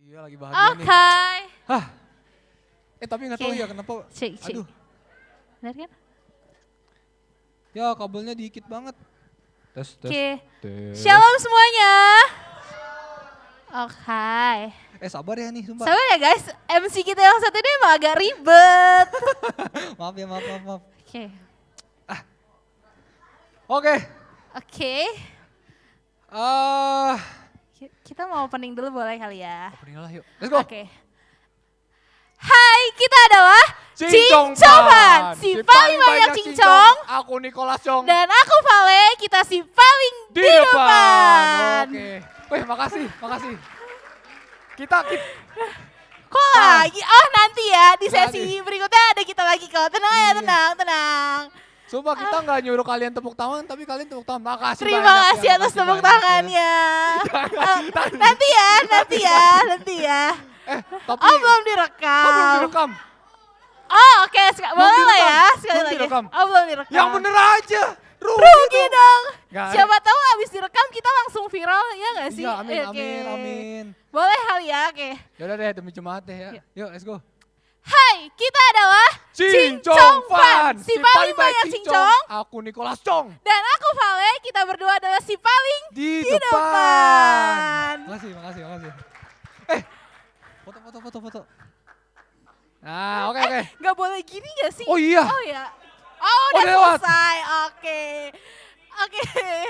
Iya lagi bahagia nih. Oke. Hah. Tapi nggak tahu Oke. ya kenapa. Cek. Aduh. Benar kan? Ya kabelnya dikit banget. Tes. Oke. Tes. Shalom semuanya. Oke. Sabar ya nih sumpah. Sabar ya guys, MC kita yang satu ini emang agak ribet. Maaf ya, maaf. Oke. Oke. Oke. Kita mau opening dulu boleh kali ya? Opening lah yuk. Let's go. Oke. Hai, kita adalah Cincongpan. si paling banyak cincong. Aku Nicholas Chong. Dan aku Vale, kita si paling di depan. Oke. Wih, makasih. Kita Kok lagi? Oh nanti ya di sesi berikutnya ada kita lagi kok. Tenang ya, tenang. Sumpah kita nggak nyuruh kalian tepuk tangan, tapi kalian tepuk tangan. Makasih Terima banyak kasih ya, atas makasih tepuk banyak tangannya. Nanti ya. Tapi Oh belum belum direkam. direkam. Oh oke, boleh lah ya sekali Belum lagi. direkam. Oh belum direkam. Yang bener aja. Rugi dong. Nggak. Siapa tahu abis direkam kita langsung viral ya nggak sih? Iya, amin, Oke. amin. Boleh kali ya, oke. Yaudah deh demi jemaat deh ya. Yuk, let's go. Hai, kita adalah Cincongpan, si paling banyak cincong. Aku Nicholas Chong. Dan aku Vale, kita berdua adalah si paling Di depan. Makasih. Foto. Nah, oke. Gak boleh gini gak sih? Oh iya. Oh ya. Oh udah Udah lewat. selesai, oke.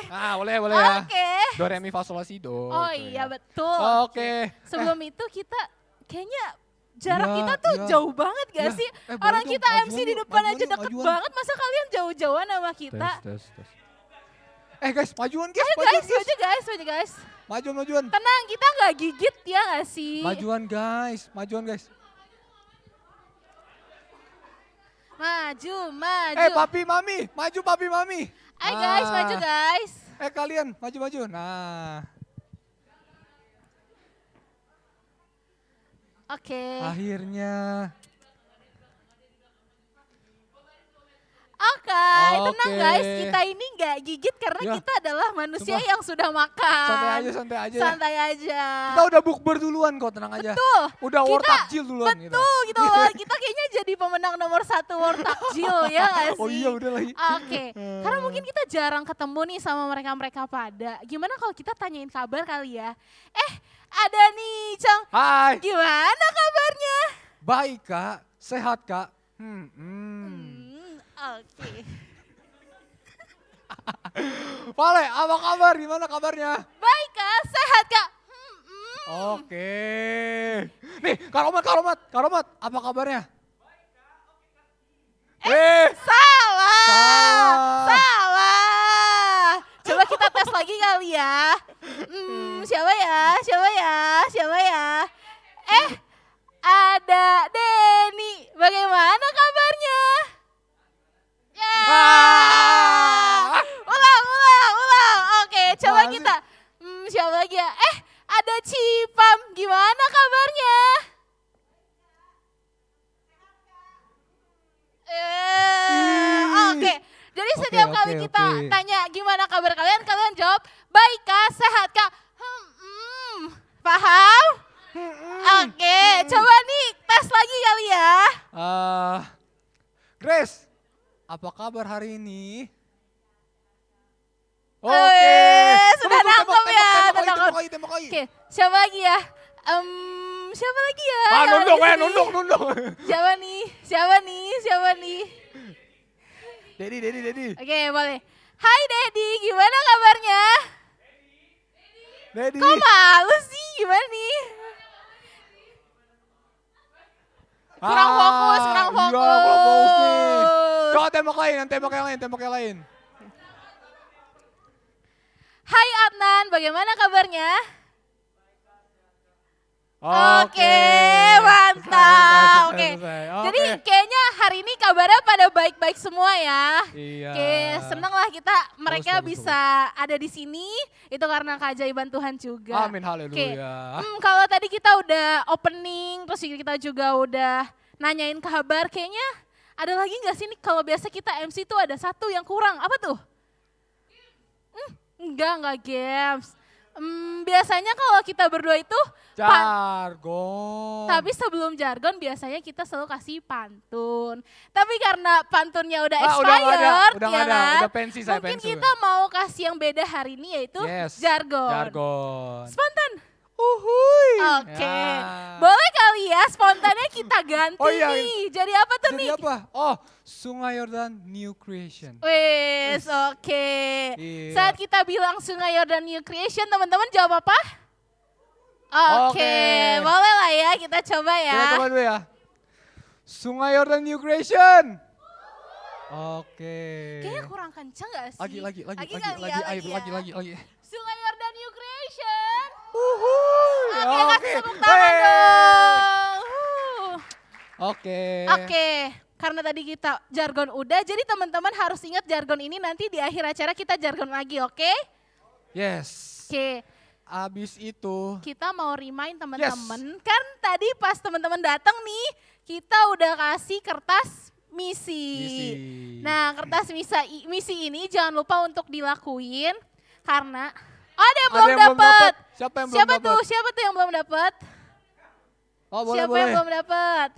Nah, boleh ya. Oke. Do, re, mi, fa, sol, la, si, do. Oh gitu iya ya. betul. Oke. Sebelum itu kita kayaknya jarak Iya, kita tuh iya. jauh banget gak Iya. sih? Boleh Orang dong, kita MC di depan aja majuan, deket majuan. banget, masa kalian jauh-jauhan sama kita? Tes. Guys, majuan guys. Ayo guys, maju guys. Majuan. Tenang, kita gak gigit ya gak sih? Majuan guys. Maju. Papi, mami. Maju papi, mami. Ayo guys, maju guys. Kalian, maju. Nah. Oke. Akhirnya. Oke, tenang Oke. guys, kita ini nggak gigit karena Ya. kita adalah manusia Sumpah. yang sudah makan. Santai aja. Santai aja. Kita udah bukber duluan kok, tenang aja. Betul. Udah war Kita- takjil duluan. Betul gitu loh, kita kayaknya jadi pemenang nomor 1 World Takjil ya nggak sih? Oh iya udah lagi. Oke, karena mungkin kita jarang ketemu nih sama mereka-mereka pada. Gimana kalau kita tanyain kabar kali ya? Ada nih Cong, Hai. gimana kabarnya? Baik kak, sehat kak. Oke. Vale, apa kabar? Gimana kabarnya? Baik Kak, sehat Kak. Oke. Nih, Karomat, apa kabarnya? Salah. Coba kita tes lagi kali ya. Siapa ya? Ada Denny. Bagaimana kabarnya? Ya. Ulang. Oke, coba Masih. kita. Siapa lagi ya? Ada Cipam. Gimana kabarnya? Oke. Jadi setiap kali kita tanya gimana kabar kalian, kalian jawab baik Kak, sehat Kak. Paham? Oke, coba nih tes lagi kali ya. Grace, apa kabar hari ini? Sudah nangkep ya. Tembak lagi. Oke, siapa lagi ya? Nunduk. Siapa nih? Dedi. Oke, boleh. Hai Dedi, gimana kabarnya? Dedi. Kok malu sih? Gimana nih? Kurang fokus. Iya, kurang fokus nih. Coba tembak yang lain. Hai Adnan, bagaimana kabarnya? Oke, mantap. Oke. Jadi kayaknya hari ini kabarnya pada baik-baik semua ya. Iya. Oke, seneng lah kita mereka Bagus. bisa ada di sini. Itu karena keajaiban Tuhan juga. Amin, Oke. haleluya. Kalau tadi kita udah opening, terus kita juga udah nanyain kabar, kayaknya ada lagi nggak sih nih kalau biasa kita MC tuh ada satu yang kurang, apa tuh? Enggak games. biasanya kalau kita berdua itu, Jargon. tapi sebelum jargon biasanya kita selalu kasih pantun. Tapi karena pantunnya udah Ah, expired, udah ya nggak ada, kan? udah pensi saya Mungkin pensi. kita mau kasih yang beda hari ini yaitu Yes, jargon. Jargon. Spontan. Uhuy. Oke, Ya. boleh kali ya spontannya kita ganti Oh iya. nih. Jadi apa tuh Jadi nih? apa? Oh, Sungai Yordan New Creation. Wes, oke. Iya. Saat kita bilang Sungai Yordan New Creation, teman-teman jawab apa? Oke, Oke. boleh lah ya, kita coba ya. Kita coba dulu ya. Sungai Yordan New Creation. Oke. Kayaknya kurang kenceng gak sih? Lagi kali lagi, ya, ayo, ya. lagi. Sungai Yordan New Creation. Uhuy. Oke, kasih tepuk tangan Hey. dong. Oke. Oke, karena tadi kita jargon udah, jadi teman-teman harus ingat jargon ini nanti di akhir acara kita jargon lagi, oke? Yes. Oke, Abis itu, kita mau remind teman-teman, kan tadi pas teman-teman datang nih, kita udah kasih kertas misi. Nah, kertas misi ini jangan lupa untuk dilakuin karena ada yang belum dapat. Siapa yang belum Siapa dapat? tuh? Siapa tuh yang belum dapat? Oh, boleh, Siapa boleh. yang belum dapat?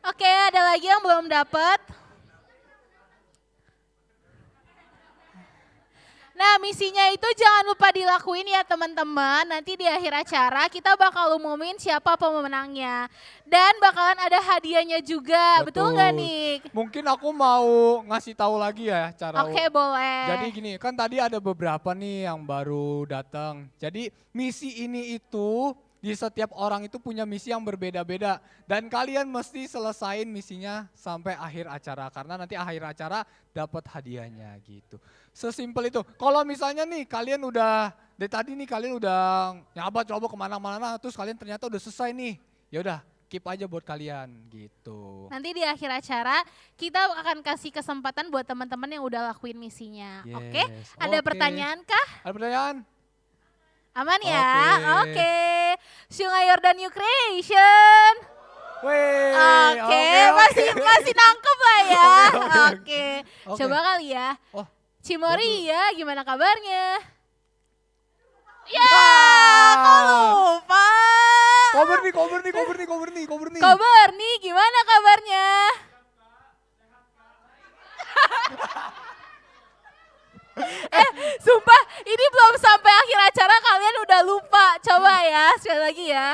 Oke, ada lagi yang belum dapat? Nah, misinya itu jangan lupa dilakuin ya teman-teman. Nanti di akhir acara kita bakal umumin siapa pemenangnya. Dan bakalan ada hadiahnya juga, betul nggak Nik? Mungkin aku mau ngasih tahu lagi ya cara. Oke, boleh. Jadi gini, kan tadi ada beberapa nih yang baru datang. Jadi misi ini itu di setiap orang itu punya misi yang berbeda-beda. Dan kalian mesti selesain misinya sampai akhir acara. Karena nanti akhir acara dapat hadiahnya gitu. Sesimpel itu. Kalau misalnya nih kalian udah, dari tadi nih kalian udah nyabat coba kemana-mana. Terus kalian ternyata udah selesai nih. Ya udah, keep aja buat kalian gitu. Nanti di akhir acara kita akan kasih kesempatan buat teman-teman yang udah lakuin misinya. Yes, Oke? Ada oke. pertanyaan kah? Ada pertanyaan? Aman ya? Oke. Oke. Sungai Yordan New Creation. Wih, Oke, masih nangkep lah ya. Oke. Oke. Coba kali ya. Oh, Cimori ya, gimana kabarnya? Ya, Ah. kok lupa? Kober nih. Kober nih, gimana kabarnya? Sumpah ini belum sampai akhir acara kalian udah lupa. Coba ya, sekali lagi ya.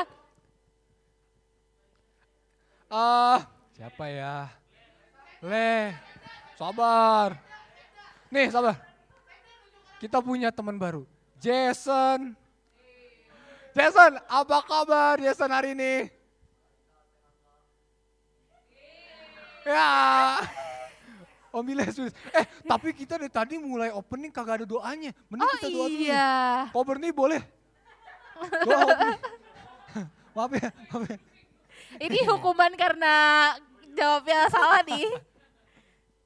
Siapa ya? Sabar. Nih, sabar. Kita punya teman baru, Jason. Jason, apa kabar Jason hari ini? Ya. Om Miles. Tapi kita dari tadi mulai opening kagak ada doanya. Mending Oh kita doa dulu. iya. Kober nih boleh. Doa opening. Maaf ya. Ini hukuman karena jawabnya salah nih.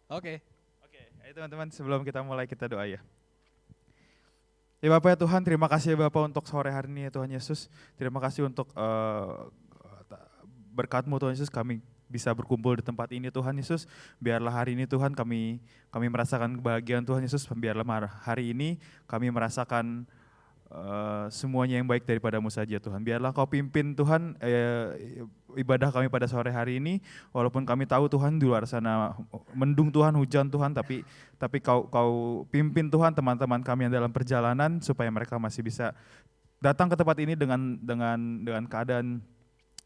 Oke. Oke, ayo teman-teman sebelum kita mulai kita doa ya. Ya Bapak ya Tuhan, terima kasih ya Bapak untuk sore hari ini ya Tuhan Yesus. Terima kasih untuk berkat-Mu Tuhan Yesus kami bisa berkumpul di tempat ini Tuhan Yesus. Biarlah hari ini Tuhan kami merasakan kebahagiaan Tuhan Yesus. Biarlah hari ini kami merasakan semuanya yang baik daripada-Mu saja Tuhan. Biarlah Kau pimpin Tuhan ibadah kami pada sore hari ini. Walaupun kami tahu Tuhan di luar sana mendung Tuhan, hujan Tuhan, tapi Kau pimpin Tuhan teman-teman kami yang dalam perjalanan supaya mereka masih bisa datang ke tempat ini dengan keadaan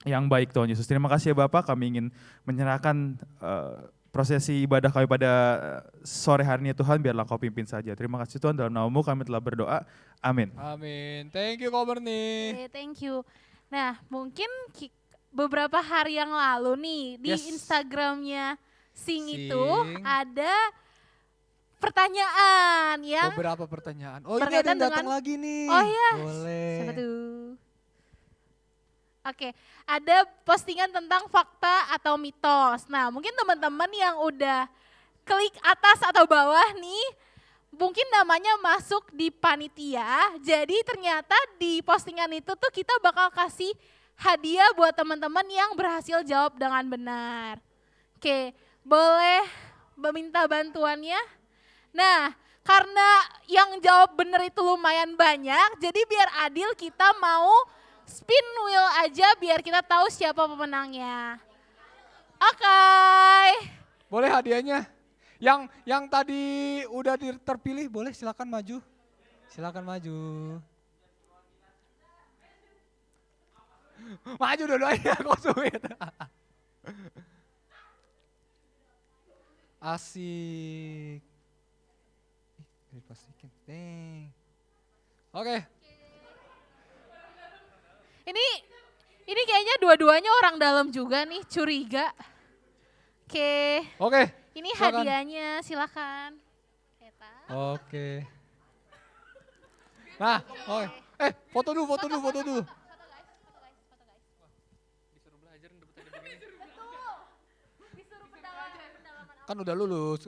yang baik Tuhan Yesus. Terima kasih ya Bapak, kami ingin menyerahkan prosesi ibadah kami pada sore hari ini Tuhan, biarlah Kau pimpin saja. Terima kasih Tuhan, dalam nama-Mu kami telah berdoa. Amin. Amin. Thank you Kober nih. Oke, thank you. Nah, mungkin beberapa hari yang lalu nih di Yes. Instagramnya Sing itu Sing. ada pertanyaan yang Beberapa pertanyaan. Oh ini ada berkaitan yang datang dengan- lagi nih. Oh iya, Boleh. siapa tuh? Oke, ada postingan tentang fakta atau mitos. Nah, mungkin teman-teman yang udah klik atas atau bawah nih, mungkin namanya masuk di panitia. Jadi ternyata di postingan itu tuh kita bakal kasih hadiah buat teman-teman yang berhasil jawab dengan benar. Oke, boleh meminta bantuannya? Nah, karena yang jawab benar itu lumayan banyak, jadi biar adil kita mau spin wheel aja biar kita tahu siapa pemenangnya. Oke. Boleh hadiahnya? Yang tadi udah terpilih boleh silakan maju. Silakan maju. Maju dua-duanya kok sulit. Asik. Dipastikan. Deng. Oke. Ini kayaknya dua-duanya orang dalam juga nih, curiga. Oke. Ini silakan. hadiahnya, silakan. Oke. Nah, oke. Foto dulu. Kan udah lulus.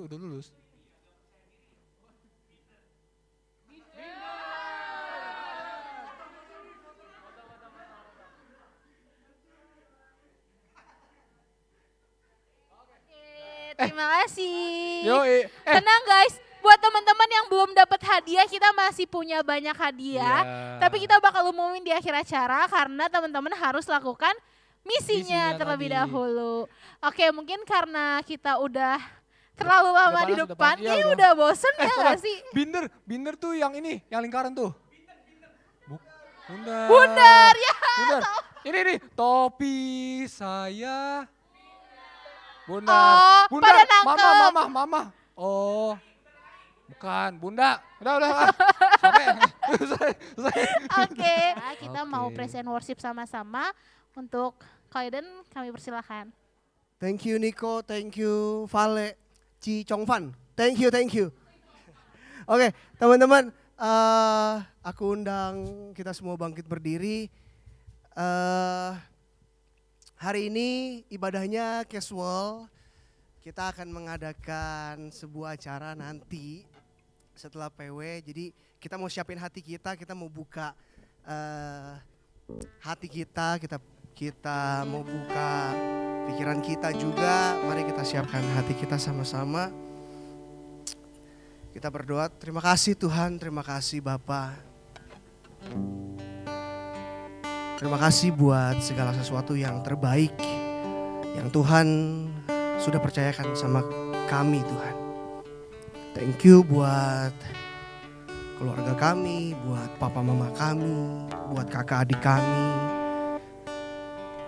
Terima kasih. Yoi. Tenang guys, buat teman-teman yang belum dapat hadiah, kita masih punya banyak hadiah. Iya. Tapi kita bakal umumin di akhir acara karena teman-teman harus lakukan misinya terlebih tadi. dahulu. Oke, mungkin karena kita udah terlalu lama di panas, depan, iya, kayaknya udah bosen ya sabar. gak sih? Binder tuh yang ini, yang lingkaran tuh. Bundar. Bundar, ya. Bundar. Ini nih, topi saya. Oh, Bundar. pada nangkep. Mama. Oh. Bukan, Bunda. Udah. Sampai. Oke, kita mau Oke. praise and worship sama-sama. Untuk Kaiden kami persilahkan. Thank you Nico, thank you Vale, Ci Chongfan. Thank you. Oke, teman-teman, aku undang kita semua bangkit berdiri. Hari ini ibadahnya casual. Kita akan mengadakan sebuah acara nanti setelah PW. Jadi kita mau siapin hati kita mau buka hati kita mau buka pikiran kita juga. Mari kita siapkan hati kita sama-sama. Kita berdoa, terima kasih Tuhan, terima kasih Bapa. Terima kasih buat segala sesuatu yang terbaik yang Tuhan sudah percayakan sama kami Tuhan. Thank you buat keluarga kami, buat papa mama kami, buat kakak adik kami,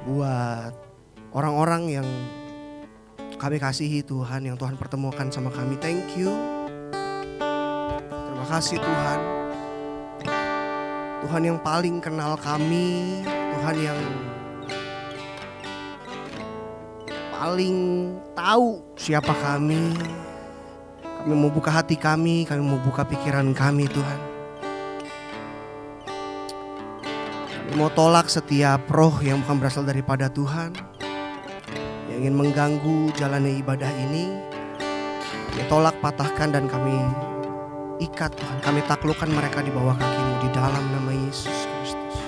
buat orang-orang yang kami kasihi Tuhan, yang Tuhan pertemukan sama kami. Thank you. Terima kasih Tuhan. Tuhan yang paling kenal kami, Tuhan yang paling tahu siapa kami. Kami mau buka hati kami mau buka pikiran kami Tuhan. Kami mau tolak setiap roh yang bukan berasal daripada Tuhan, yang ingin mengganggu jalannya ibadah ini. Kami tolak, patahkan dan kami ikat Tuhan. Kami taklukkan mereka di bawah kaki-Mu di dalam nama Yesus Kristus.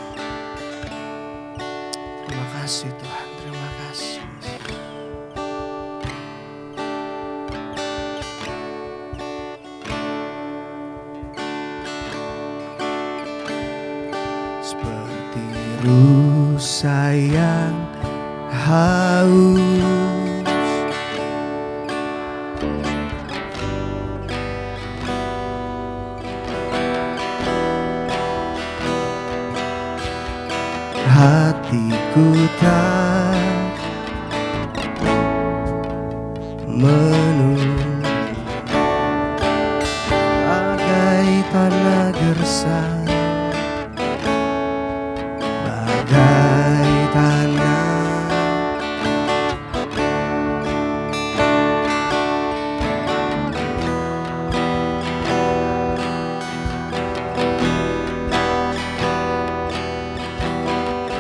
Terima kasih Tuhan, terima kasih. Seperti rusa yang haus, hatiku tak menunggu bagai tanah gersang, bagai tanah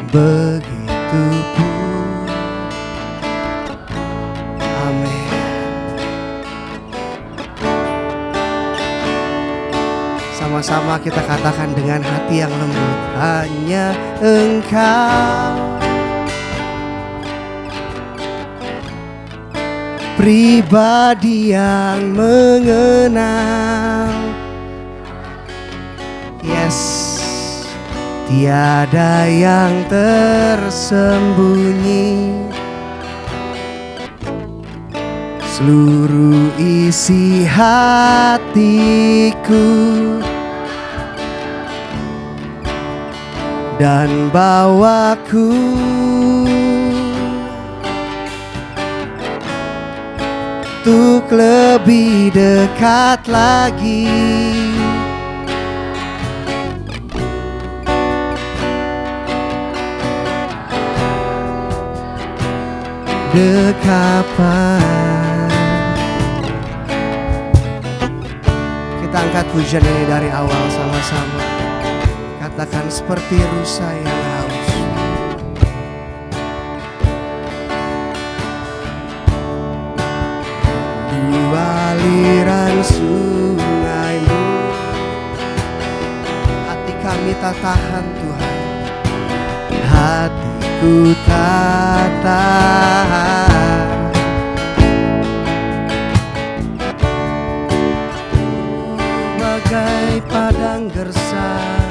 begitu pun. Amin. Sama-sama kita katakan dengan hati yang lembut, hanya Engkau pribadi yang mengenal. Yes, tiada yang tersembunyi, seluruh isi hatiku dan bawaku untuk lebih dekat lagi. Dekapan. Kita angkat pujian ini dari awal sama-sama. Katakan seperti rusa yang haus. Dua aliran sungai-Mu, hati kami tak tahan Tuhan, hatiku tak tahan. Bagai padang gersang,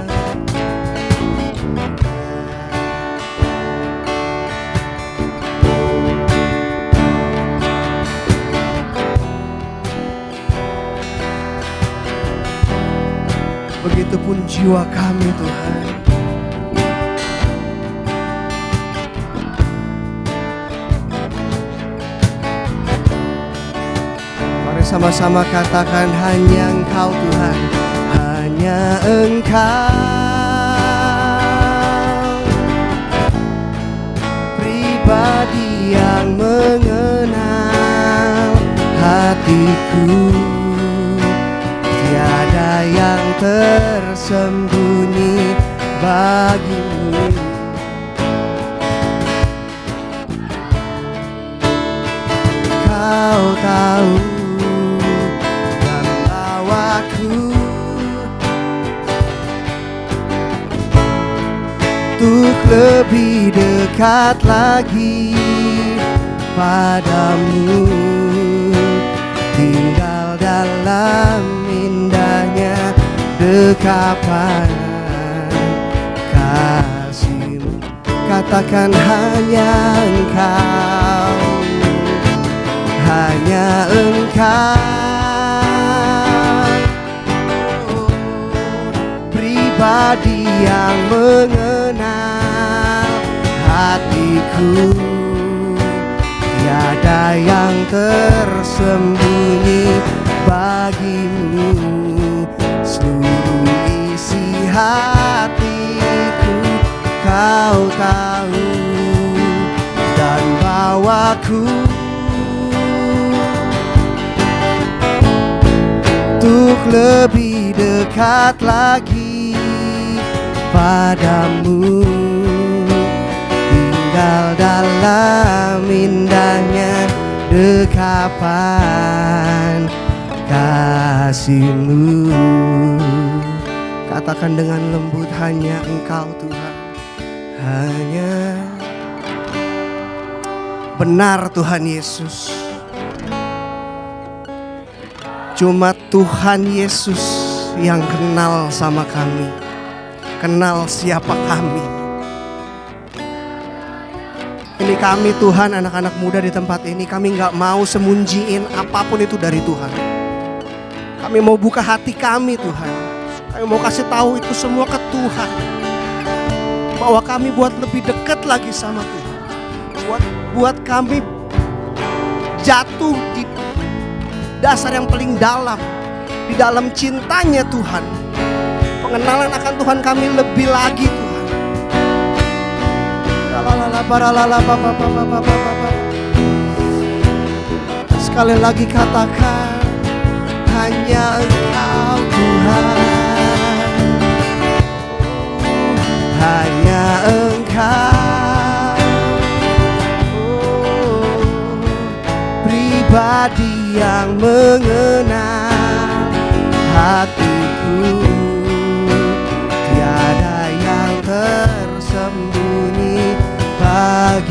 begitupun jiwa kami Tuhan. Mari sama-sama katakan hanya Engkau Tuhan, hanya Engkau pribadi yang mengenal hatiku. Tiada yang tersembunyi bagimu. Kau tahu dan bawaku untuk lebih dekat lagi padamu, tinggal dalam indahnya dekapan kasih-Mu. Katakan hanya Engkau, hanya Engkau pribadi yang mengenal hatiku. Tiada yang tersembunyi bagimu, seluruh isi hatiku Kau tahu dan bawaku untuk lebih dekat lagi padamu, tinggal dalam indahnya dekapan kasih-Mu. Katakan dengan lembut, hanya Engkau Tuhan, hanya benar Tuhan Yesus. Cuma Tuhan Yesus yang kenal sama kami, kenal siapa kami. Ini kami Tuhan, anak-anak muda di tempat ini, kami gak mau semunyiin apapun itu dari Tuhan. Kami mau buka hati kami Tuhan. Kami mau kasih tahu itu semua ke Tuhan, bahwa kami buat lebih dekat lagi sama Tuhan. Buat kami jatuh di dasar yang paling dalam, di dalam cintanya Tuhan. Pengenalan akan Tuhan kami lebih lagi Tuhan. Sekali lagi katakan, hanya Engkau Tuhan, hanya Engkau pribadi yang mengenal hatiku.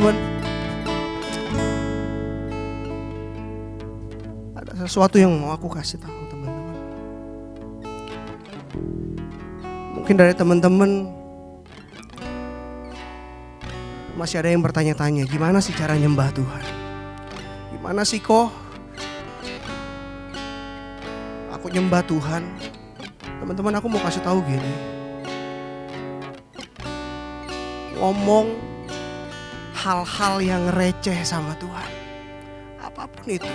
teman-teman. Ada sesuatu yang mau aku kasih tahu teman-teman. Mungkin dari teman-teman masih ada yang bertanya-tanya, gimana sih cara nyembah Tuhan? Gimana sih kok aku nyembah Tuhan? Teman-teman, aku mau kasih tahu gini. Ngomong hal-hal yang receh sama Tuhan. Apapun itu.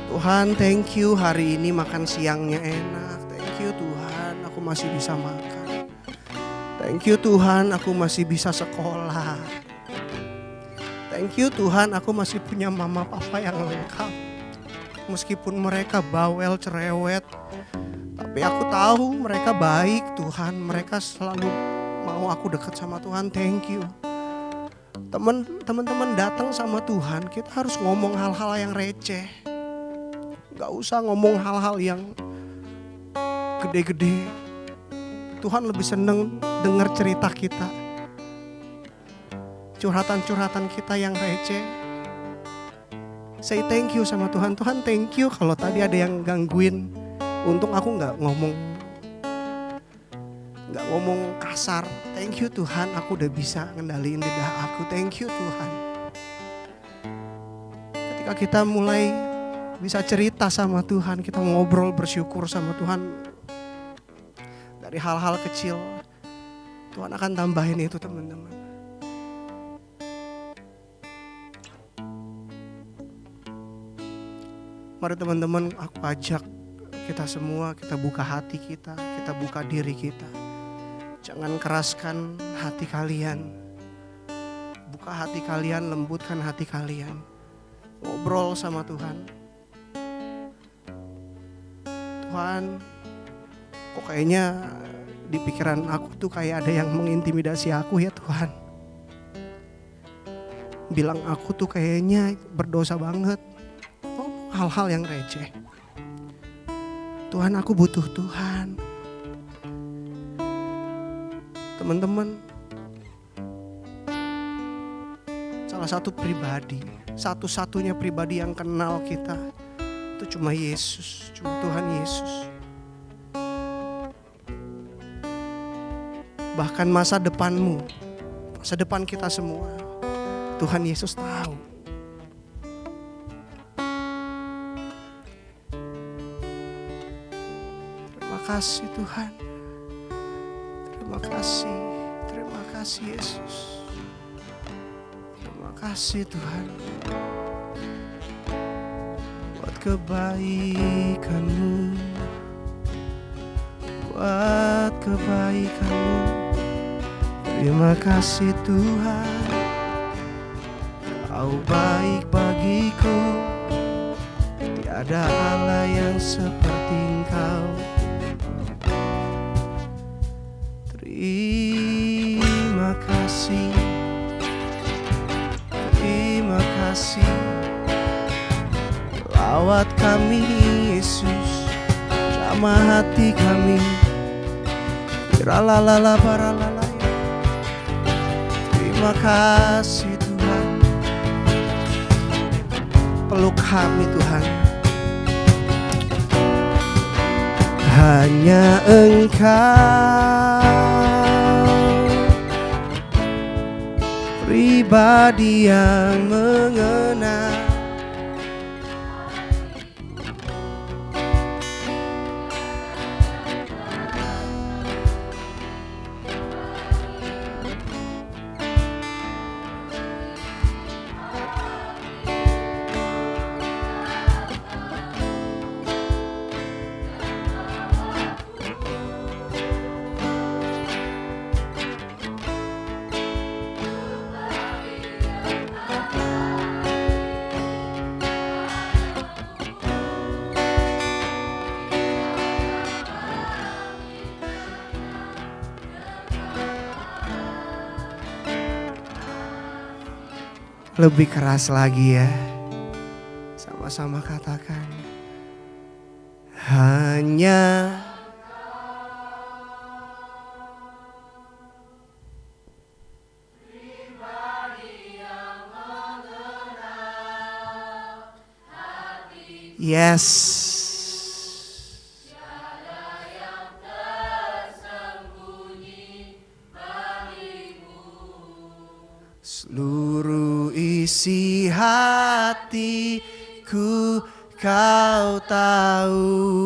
Tuhan, thank you hari ini makan siangnya enak. Thank you Tuhan, aku masih bisa makan. Thank you Tuhan, aku masih bisa sekolah. Thank you Tuhan, aku masih punya mama papa yang lengkap. Meskipun mereka bawel, cerewet, tapi aku tahu mereka baik Tuhan. Mereka selalu mau aku dekat sama Tuhan. Thank you. Teman-teman datang sama Tuhan, kita harus ngomong hal-hal yang receh. Gak usah ngomong hal-hal yang gede-gede. Tuhan lebih seneng dengar cerita kita. Curhatan-curhatan kita yang receh. Say thank you sama Tuhan. Tuhan thank you kalau tadi ada yang gangguin. Untung aku gak ngomong kasar. Thank you Tuhan, aku udah bisa ngendaliin lidah aku. Thank you Tuhan. Ketika kita mulai bisa cerita sama Tuhan, kita ngobrol bersyukur sama Tuhan. Dari hal-hal kecil, Tuhan akan tambahin itu teman-teman. Mari teman-teman, aku ajak kita semua, kita buka hati kita buka diri kita. Jangan keraskan hati kalian. Buka hati kalian, lembutkan hati kalian. Ngobrol sama Tuhan. Tuhan, kok kayaknya di pikiran aku tuh kayak ada yang mengintimidasi aku ya Tuhan. Bilang aku tuh kayaknya berdosa banget. Hal-hal yang receh. Tuhan, aku butuh Tuhan. Teman-teman, salah satu pribadi, satu-satunya pribadi yang kenal kita itu cuma Yesus, cuma Tuhan Yesus. Bahkan masa depanmu, masa depan kita semua, Tuhan Yesus tahu. Terima kasih Tuhan. Terima kasih Yesus. Terima kasih Tuhan. Buat kebaikan-Mu. Buat kebaikan-Mu. Terima kasih Tuhan. Kau baik bagiku. Tiada Allah yang seperti Engkau. Terima kasih. Terima kasih. Lawat kami Yesus, jamah hati kami. Iralalala baralala. Terima kasih Tuhan. Peluk kami Tuhan. Hanya Engkau pribadi yang mengenal. Lebih keras lagi ya. Sama-sama katakan. Hanya yes. Seluruh isi hatiku Kau tahu.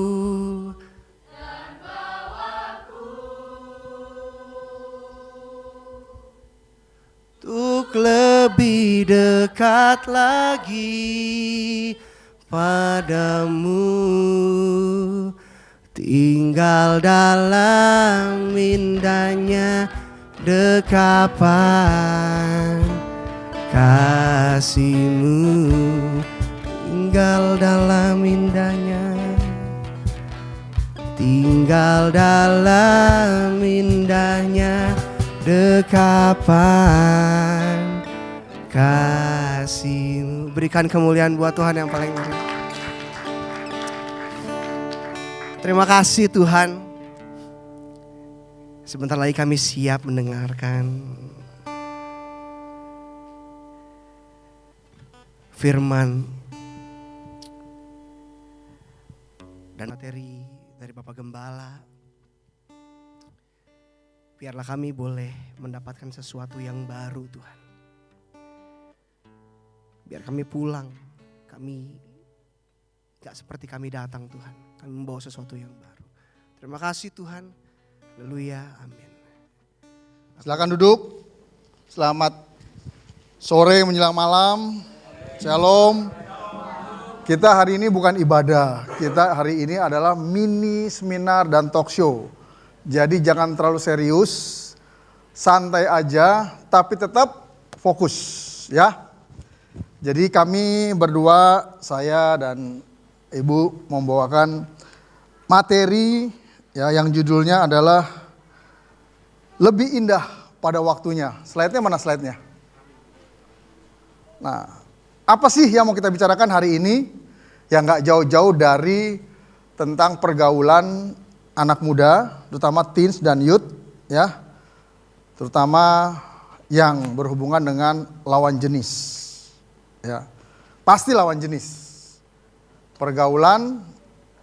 Untuk lebih dekat lagi padamu, tinggal dalam indahnya dekapan kasih-Mu, tinggal dalam indahnya, tinggal dalam indahnya dekapan kasih-Mu. Berikan kemuliaan buat Tuhan yang paling tinggi. Terima kasih Tuhan. Sebentar lagi kami siap mendengarkan firman dan materi dari Bapak Gembala. Biarlah kami boleh mendapatkan sesuatu yang baru Tuhan. Biar kami pulang, kami gak seperti kami datang Tuhan. Kami membawa sesuatu yang baru. Terima kasih Tuhan. Haleluya, amin. Silakan duduk. Selamat sore menjelang malam. Shalom. Kita hari ini bukan ibadah. Kita hari ini adalah mini seminar dan talk show. Jadi jangan terlalu serius, santai aja, tapi tetap fokus ya. Jadi kami berdua, saya dan Ibu membawakan materi ya, yang judulnya adalah lebih indah pada waktunya. Slide-nya mana slide-nya? Nah, apa sih yang mau kita bicarakan hari ini? Yang gak jauh-jauh dari tentang pergaulan anak muda, terutama teens dan youth ya. Terutama yang berhubungan dengan lawan jenis. Ya. Pasti lawan jenis. Pergaulan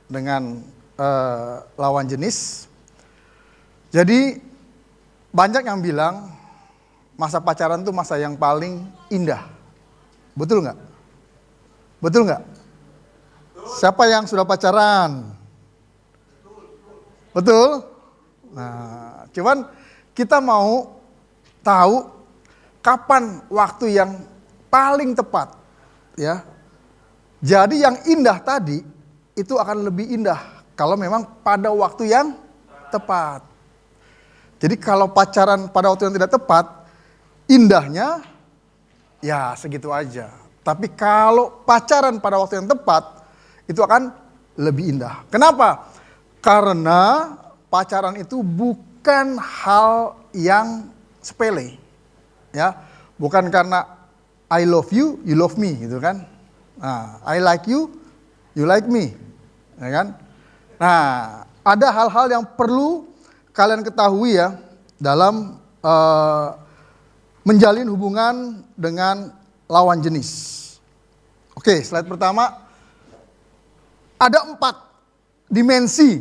dengan lawan jenis. Jadi banyak yang bilang masa pacaran tuh masa yang paling indah. Betul nggak? Betul nggak? Siapa yang sudah pacaran? Betul? Nah, cuman kita mau tahu kapan waktu yang paling tepat, ya. Jadi yang indah tadi itu akan lebih indah kalau memang pada waktu yang tepat. Jadi kalau pacaran pada waktu yang tidak tepat, indahnya ya segitu aja. Tapi kalau pacaran pada waktu yang tepat, itu akan lebih indah. Kenapa? Karena pacaran itu bukan hal yang sepele. Ya, bukan karena I love you, you love me gitu kan. Nah, I like you, you like me. Ya kan? Nah, ada hal-hal yang perlu kalian ketahui ya dalam menjalin hubungan dengan lawan jenis. Oke, slide pertama. Ada 4 dimensi.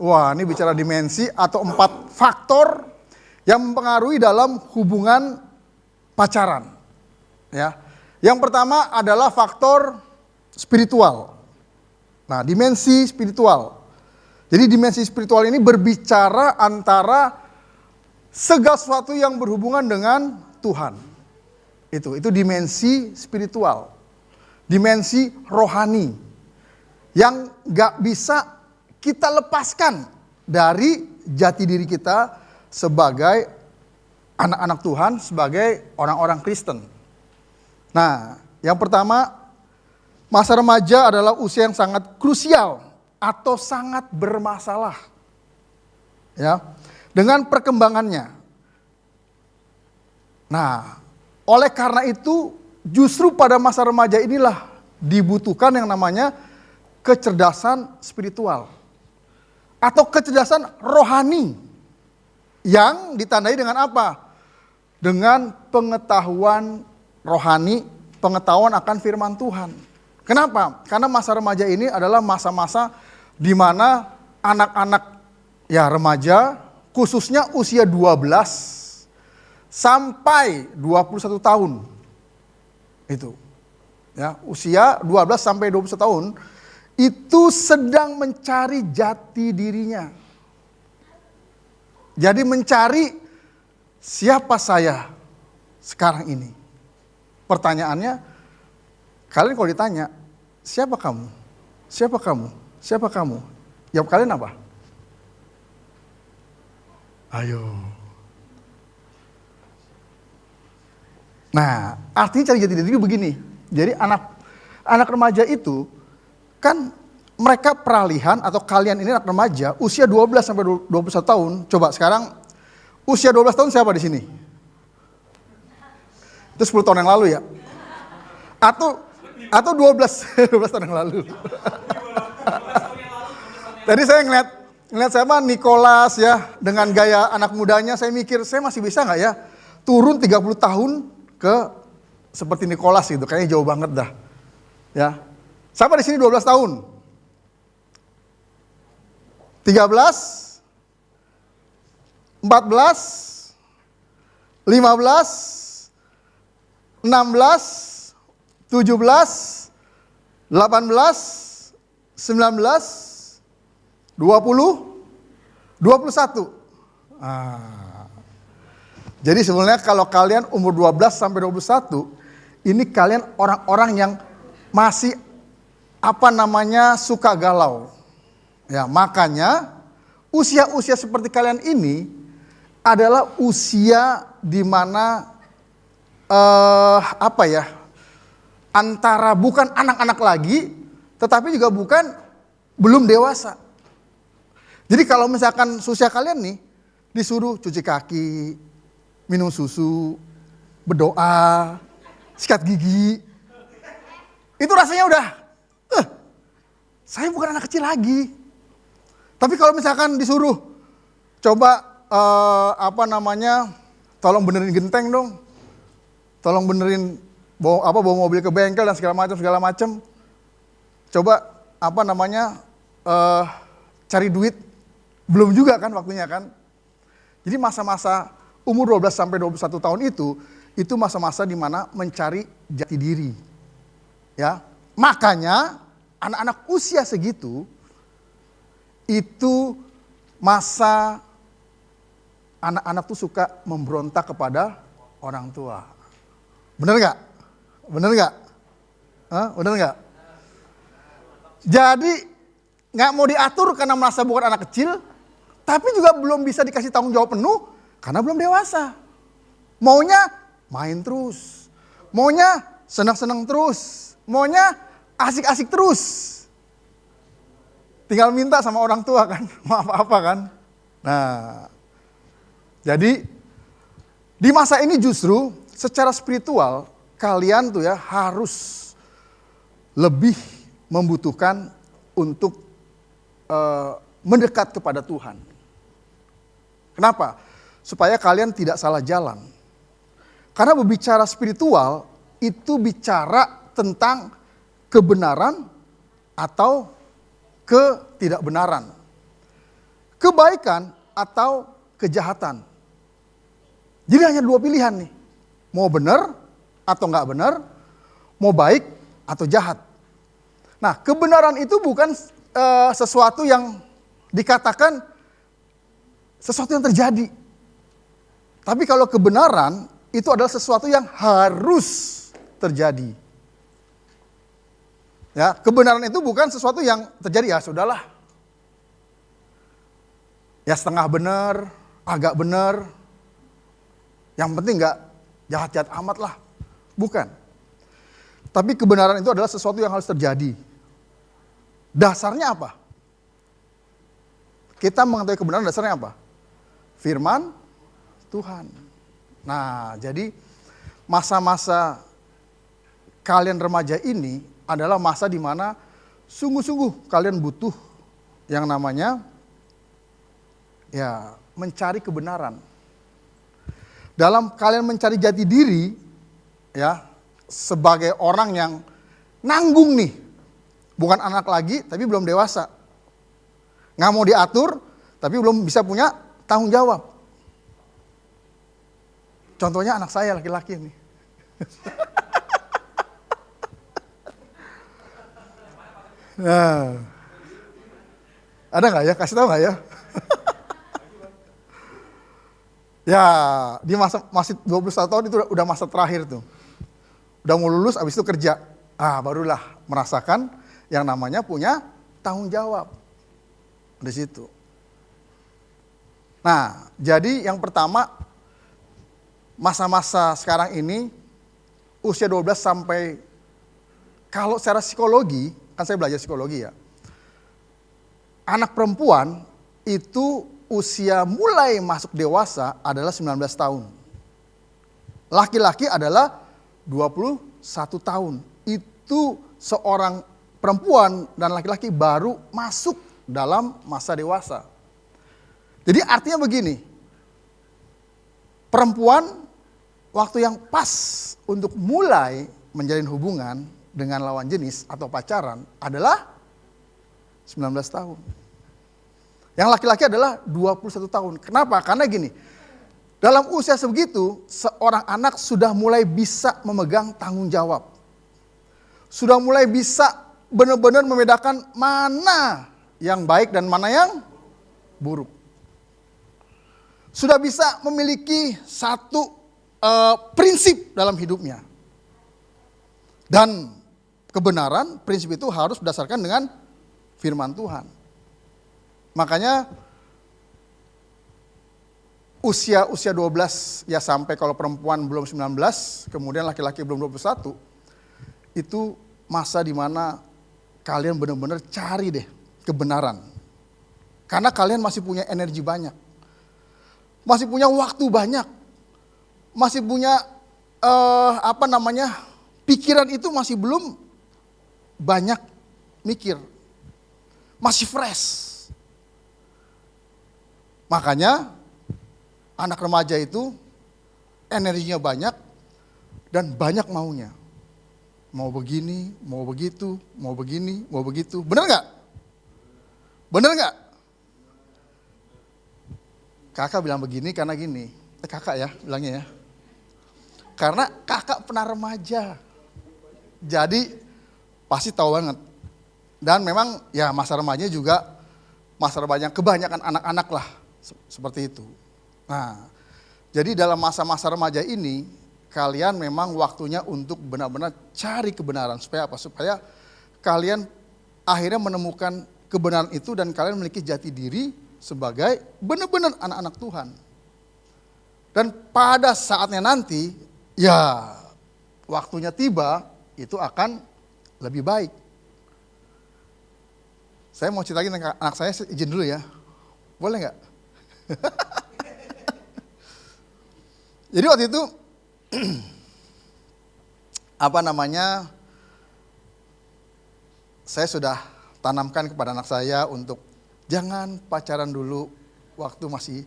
Wah, ini bicara dimensi atau 4 faktor yang mempengaruhi dalam hubungan pacaran. Ya. Yang pertama adalah faktor spiritual. Nah, dimensi spiritual. Jadi dimensi spiritual ini berbicara antara segala sesuatu yang berhubungan dengan Tuhan. Itu dimensi spiritual. Dimensi rohani. Yang gak bisa kita lepaskan dari jati diri kita sebagai anak-anak Tuhan, sebagai orang-orang Kristen. Nah, yang pertama, masa remaja adalah usia yang sangat krusial atau sangat bermasalah. Ya, dengan perkembangannya. Nah, oleh karena itu justru pada masa remaja inilah dibutuhkan yang namanya kecerdasan spiritual atau kecerdasan rohani yang ditandai dengan apa? Dengan pengetahuan rohani, pengetahuan akan firman Tuhan. Kenapa? Karena masa remaja ini adalah masa-masa di mana anak-anak ya remaja, khususnya usia 12 sampai 21 tahun. Itu. Ya, usia 12 sampai 21 tahun itu sedang mencari jati dirinya. Jadi mencari siapa saya sekarang ini. Pertanyaannya, kalian kalau ditanya, siapa kamu? Siapa kamu? Siapa kamu? Jawab kalian apa? Ayo. Nah, artinya cari jati diri begini. Jadi anak remaja itu kan mereka peralihan atau kalian ini anak remaja usia 12 sampai 21 tahun. Coba sekarang usia 12 tahun siapa di sini? Itu 10 tahun yang lalu ya. Atau 12 tahun yang lalu. Tadi saya ngeliat siapa Nicholas ya dengan gaya anak mudanya, saya mikir saya masih bisa nggak ya turun 30 tahun ke seperti Nicholas gitu, kayaknya jauh banget dah. Ya. Siapa di sini 12 tahun? 13 14 15 16 17 18 19 20 21. Jadi sebenarnya kalau kalian umur 12 sampai 21, ini kalian orang-orang yang masih suka galau. Ya, makanya usia-usia seperti kalian ini adalah usia di mana antara bukan anak-anak lagi, tetapi juga belum dewasa. Jadi kalau misalkan usia kalian nih disuruh cuci kaki, minum susu, berdoa, sikat gigi, itu rasanya udah, saya bukan anak kecil lagi. Tapi kalau misalkan disuruh coba tolong benerin genteng dong, tolong benerin bawa mobil ke bengkel dan segala macam. Coba cari duit, belum juga kan waktunya kan. Jadi masa-masa umur 12 sampai 21 tahun itu masa-masa di mana mencari jati diri. Ya. Makanya anak-anak usia segitu itu masa anak-anak tuh suka memberontak kepada orang tua. Bener nggak? Bener nggak? Bener nggak? Jadi nggak mau diatur karena merasa bukan anak kecil, tapi juga belum bisa dikasih tanggung jawab penuh karena belum dewasa. Maunya main terus, maunya senang-senang terus, maunya asik-asik terus. Tinggal minta sama orang tua kan, mau apa-apa kan. Nah, jadi di masa ini justru secara spiritual kalian tuh ya harus lebih membutuhkan untuk mendekat kepada Tuhan. Kenapa? Supaya kalian tidak salah jalan. Karena berbicara spiritual itu bicara tentang kebenaran atau ketidakbenaran. Kebaikan atau kejahatan. Jadi hanya dua pilihan nih. Mau benar atau enggak benar, mau baik atau jahat. Nah, kebenaran itu bukan sesuatu yang dikatakan sesuatu yang terjadi. Tapi kalau kebenaran itu adalah sesuatu yang harus terjadi. Ya, kebenaran itu bukan sesuatu yang terjadi, ya sudahlah. Ya setengah benar, agak benar. Yang penting enggak jahat-jahat amat lah. Bukan. Tapi kebenaran itu adalah sesuatu yang harus terjadi. Dasarnya apa? Kita mengetahui kebenaran dasarnya apa? Firman Tuhan. Nah, jadi masa-masa kalian remaja ini adalah masa di mana sungguh-sungguh kalian butuh yang namanya ya mencari kebenaran. Dalam kalian mencari jati diri ya sebagai orang yang nanggung nih. Bukan anak lagi, tapi belum dewasa. Nggak mau diatur, tapi belum bisa punya tanggung jawab. Contohnya anak saya laki-laki nih. Nah, ada nggak ya? Kasih tahu nggak ya? Ya, di masih 21 tahun itu udah masa terakhir tuh. Udah mau lulus, abis itu kerja. Barulah merasakan yang namanya punya tanggung jawab di situ. Nah, jadi yang pertama masa-masa sekarang ini usia 12 sampai kalau secara psikologi, kan saya belajar psikologi ya. Anak perempuan itu usia mulai masuk dewasa adalah 19 tahun. Laki-laki adalah 21 tahun. Itu seorang perempuan dan laki-laki baru masuk dalam masa dewasa. Jadi artinya begini, perempuan waktu yang pas untuk mulai menjalin hubungan dengan lawan jenis atau pacaran adalah 19 tahun. Yang laki-laki adalah 21 tahun. Kenapa? Karena gini, dalam usia sebegitu, seorang anak sudah mulai bisa memegang tanggung jawab. Sudah mulai bisa benar-benar membedakan mana yang baik dan mana yang buruk. Sudah bisa memiliki satu prinsip dalam hidupnya. Dan kebenaran, prinsip itu harus berdasarkan dengan firman Tuhan. Makanya usia 12 ya sampai kalau perempuan belum 19, kemudian laki-laki belum 21, itu masa di mana kalian benar-benar cari deh kebenaran. Karena kalian masih punya energi banyak. Masih punya waktu banyak. Masih punya pikiran itu masih belum banyak mikir. Masih fresh. Makanya anak remaja itu energinya banyak dan banyak maunya. Mau begini, mau begitu, mau begini, mau begitu. Bener nggak? Bener nggak? Kakak bilang begini karena gini. kakak ya bilangnya ya. Karena kakak pernah remaja. Jadi pasti tahu banget. Dan memang ya masa remaja juga masa remaja kebanyakan anak-anak lah seperti itu. Nah, jadi dalam masa-masa remaja ini kalian memang waktunya untuk benar-benar cari kebenaran supaya apa? Supaya kalian akhirnya menemukan kebenaran itu dan kalian memiliki jati diri sebagai benar-benar anak-anak Tuhan. Dan pada saatnya nanti ya waktunya tiba itu akan lebih baik. Saya mau cerita lagi tentang anak saya, izin dulu ya. Boleh nggak? Jadi waktu itu, saya sudah tanamkan kepada anak saya untuk jangan pacaran dulu waktu masih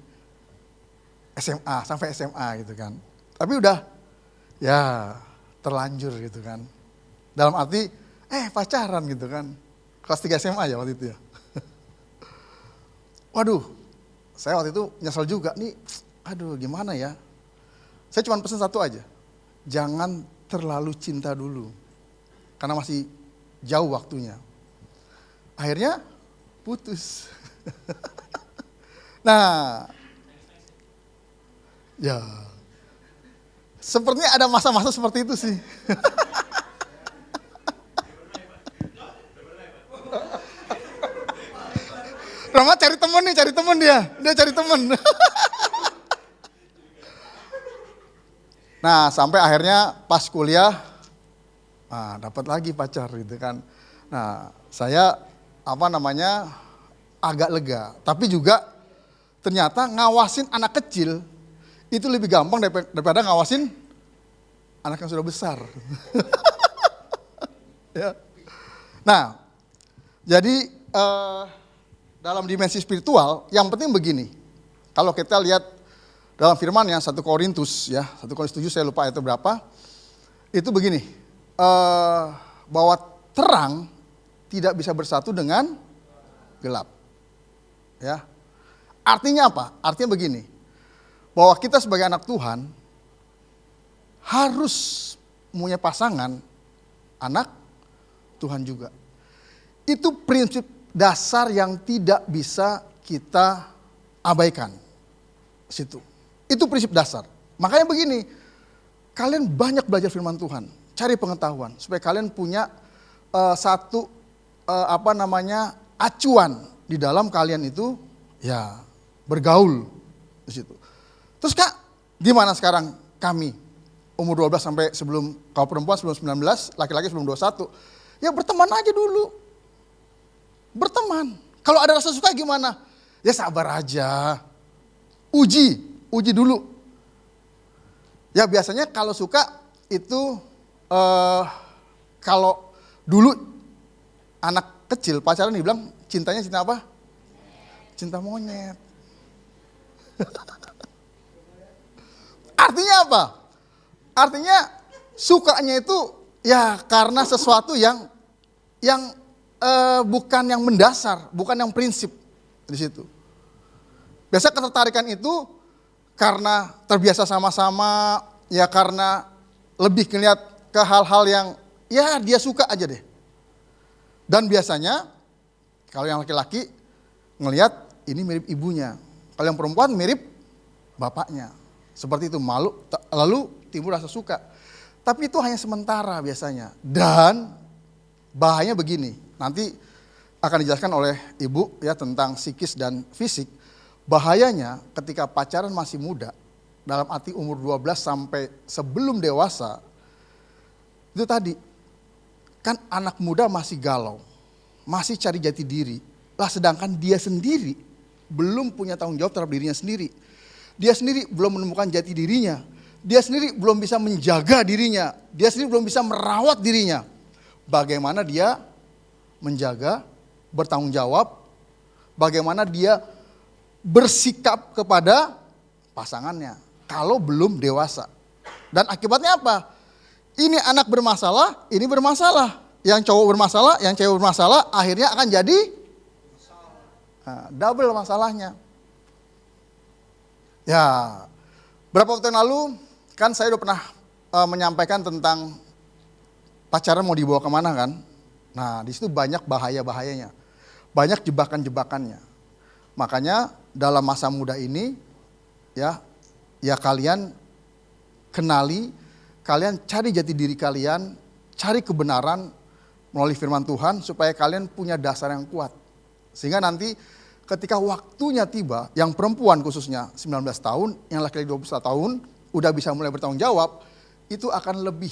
SMA, sampai SMA gitu kan. Tapi udah, ya terlanjur gitu kan. Dalam arti, pacaran gitu kan. Kelas 3 SMA ya waktu itu ya. Waduh, saya waktu itu nyesel juga nih, aduh gimana ya. Saya cuma pesan satu aja, jangan terlalu cinta dulu. Karena masih jauh waktunya. Akhirnya putus. Nah, ya sepertinya ada masa-masa seperti itu sih. Rama cari temen dia cari temen. Nah sampai akhirnya pas kuliah, dapat lagi pacar gitu kan. Nah saya agak lega, tapi juga ternyata ngawasin anak kecil itu lebih gampang daripada ngawasin anak yang sudah besar. Ya. Nah jadi dalam dimensi spiritual, yang penting begini. Kalau kita lihat dalam firman-Nya 1 Korintus ya, 1 Korintus 7 saya lupa ayat berapa. Itu begini, bahwa terang tidak bisa bersatu dengan gelap. Ya. Artinya apa? Artinya begini. Bahwa kita sebagai anak Tuhan harus punya pasangan anak Tuhan juga. Itu prinsip dasar yang tidak bisa kita abaikan. Situ. Itu prinsip dasar. Makanya begini, kalian banyak belajar firman Tuhan, cari pengetahuan supaya kalian punya acuan di dalam kalian itu ya bergaul di situ. Terus Kak, gimana sekarang kami umur 12 sampai sebelum kau perempuan sebelum 19, laki-laki sebelum 21. Ya berteman aja dulu. Berteman. Kalau ada rasa suka gimana? Ya sabar aja. Uji dulu. Ya biasanya kalau suka itu kalau dulu anak kecil pacaran dibilang cintanya cinta apa? Cinta monyet. Artinya apa? Artinya sukanya itu ya karena sesuatu yang bukan yang mendasar, bukan yang prinsip di situ. Biasa ketertarikan itu karena terbiasa sama-sama, ya karena lebih ngeliat ke hal-hal yang ya dia suka aja deh. Dan biasanya kalau yang laki-laki ngelihat ini mirip ibunya, kalau yang perempuan mirip bapaknya. Seperti itu, lalu timbul rasa suka. Tapi itu hanya sementara biasanya. Dan bahayanya begini, nanti akan dijelaskan oleh Ibu ya tentang psikis dan fisik. Bahayanya ketika pacaran masih muda, dalam arti umur 12 sampai sebelum dewasa, itu tadi, kan anak muda masih galau, masih cari jati diri. Lah sedangkan dia sendiri belum punya tanggung jawab terhadap dirinya sendiri. Dia sendiri belum menemukan jati dirinya. Dia sendiri belum bisa menjaga dirinya. Dia sendiri belum bisa merawat dirinya. Bagaimana dia menjaga, bertanggung jawab, bagaimana dia bersikap kepada pasangannya kalau belum dewasa. Dan akibatnya apa? Ini anak bermasalah, ini bermasalah. Yang cowok bermasalah, yang cewek bermasalah, akhirnya akan jadi double masalahnya. Ya, Berapa waktu yang lalu kan saya udah pernah menyampaikan tentang pacaran mau dibawa kemana kan. Nah di situ banyak bahaya-bahayanya, banyak jebakan-jebakannya. Makanya dalam masa muda ini ya kalian kenali, kalian cari jati diri kalian, cari kebenaran melalui firman Tuhan supaya kalian punya dasar yang kuat. Sehingga nanti ketika waktunya tiba, yang perempuan khususnya 19 tahun, yang laki-laki 21 tahun, udah bisa mulai bertanggung jawab, itu akan lebih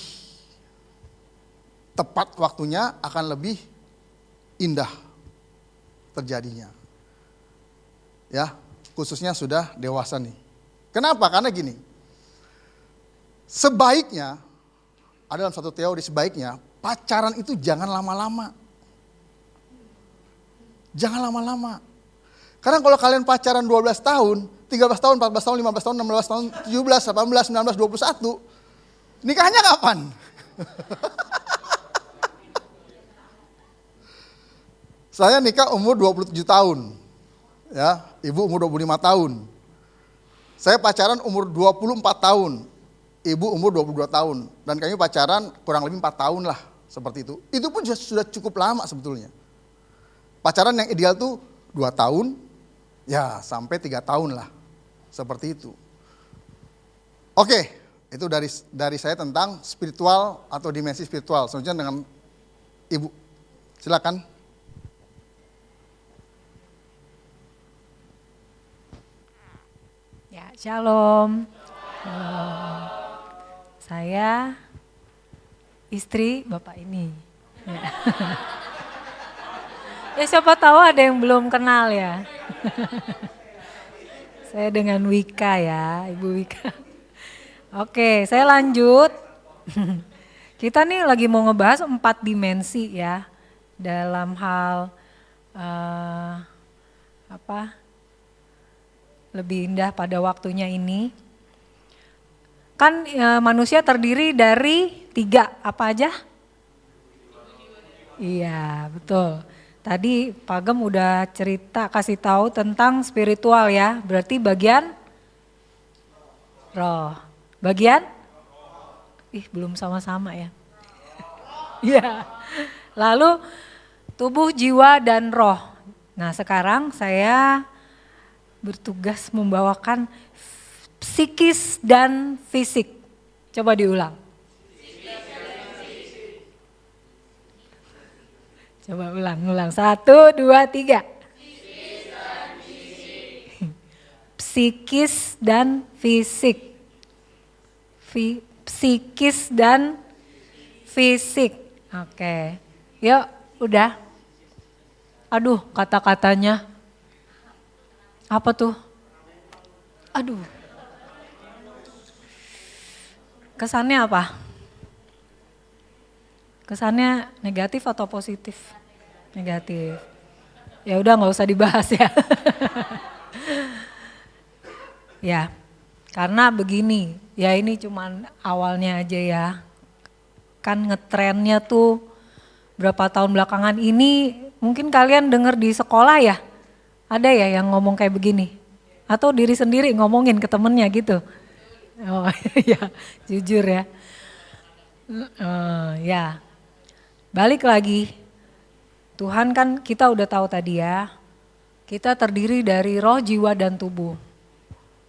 tepat waktunya, akan lebih indah terjadinya. Ya, khususnya sudah dewasa nih. Kenapa? Karena gini, sebaiknya, ada dalam satu teori sebaiknya, pacaran itu jangan lama-lama. Jangan lama-lama. Karena kalau kalian pacaran 12 tahun, 13 tahun, 14 tahun, 15 tahun, 16 tahun, 17, 18, 19, 21, nikahnya kapan? Saya nikah umur 27 tahun. Ya, ibu umur 25 tahun. Saya pacaran umur 24 tahun. Ibu umur 22 tahun. Dan kami pacaran kurang lebih 4 tahun lah, seperti itu. Itu pun sudah cukup lama sebetulnya. Pacaran yang ideal tuh 2 tahun, ya sampai 3 tahun lah. Seperti itu. Oke, itu dari saya tentang spiritual atau dimensi spiritual. Selanjutnya dengan Ibu. Silakan. Ya, shalom. Shalom. Saya istri Bapak ini. Ya. Ya siapa tahu ada yang belum kenal ya. Saya dengan Wika ya, Ibu Wika. Oke, saya lanjut. Kita nih lagi mau ngebahas 4 dimensi ya. Dalam hal lebih indah pada waktunya ini. Kan manusia terdiri dari 3, apa aja? Iya, betul. Tadi Pak Gem udah cerita, kasih tahu tentang spiritual ya. Berarti bagian roh. Bagian? Belum sama-sama ya. Iya. Lalu tubuh, jiwa, dan roh. Nah sekarang saya bertugas membawakan psikis dan fisik. Coba diulang. Coba ulang. 1, 2, 3. Psikis dan fisik. Psikis dan fisik. Oke. Yuk, udah. Aduh, kata-katanya. Apa tuh? Aduh. Kesannya apa? Kesannya negatif atau positif? Negatif. Ya udah nggak usah dibahas ya. Ya, karena begini, ya ini cuman awalnya aja ya. Kan ngetrennya tuh berapa tahun belakangan ini mungkin kalian dengar di sekolah ya. Ada ya yang ngomong kayak begini? Atau diri sendiri ngomongin ke temennya gitu? Oh ya, jujur ya. Ya, balik lagi. Tuhan kan kita udah tahu tadi ya, kita terdiri dari roh, jiwa, dan tubuh.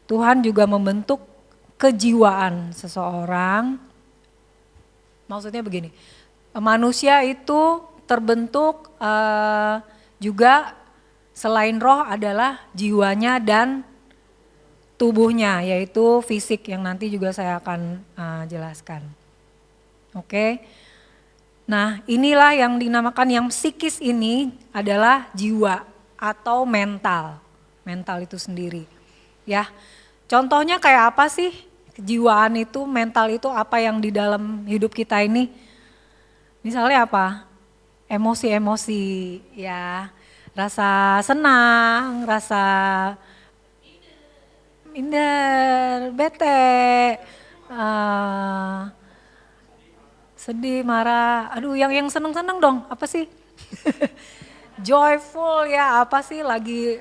Tuhan juga membentuk kejiwaan seseorang. Maksudnya begini, manusia itu terbentuk juga selain roh adalah jiwanya dan tubuhnya, yaitu fisik yang nanti juga saya akan jelaskan. Oke. Nah inilah yang dinamakan yang psikis ini adalah jiwa atau mental. Mental itu sendiri. Ya, contohnya kayak apa sih kejiwaan itu, mental itu apa yang di dalam hidup kita ini? Misalnya apa? Emosi-emosi ya, rasa senang, rasa minder, bete, sedih, marah, aduh yang seneng-seneng dong, apa sih? Joyful ya, apa sih lagi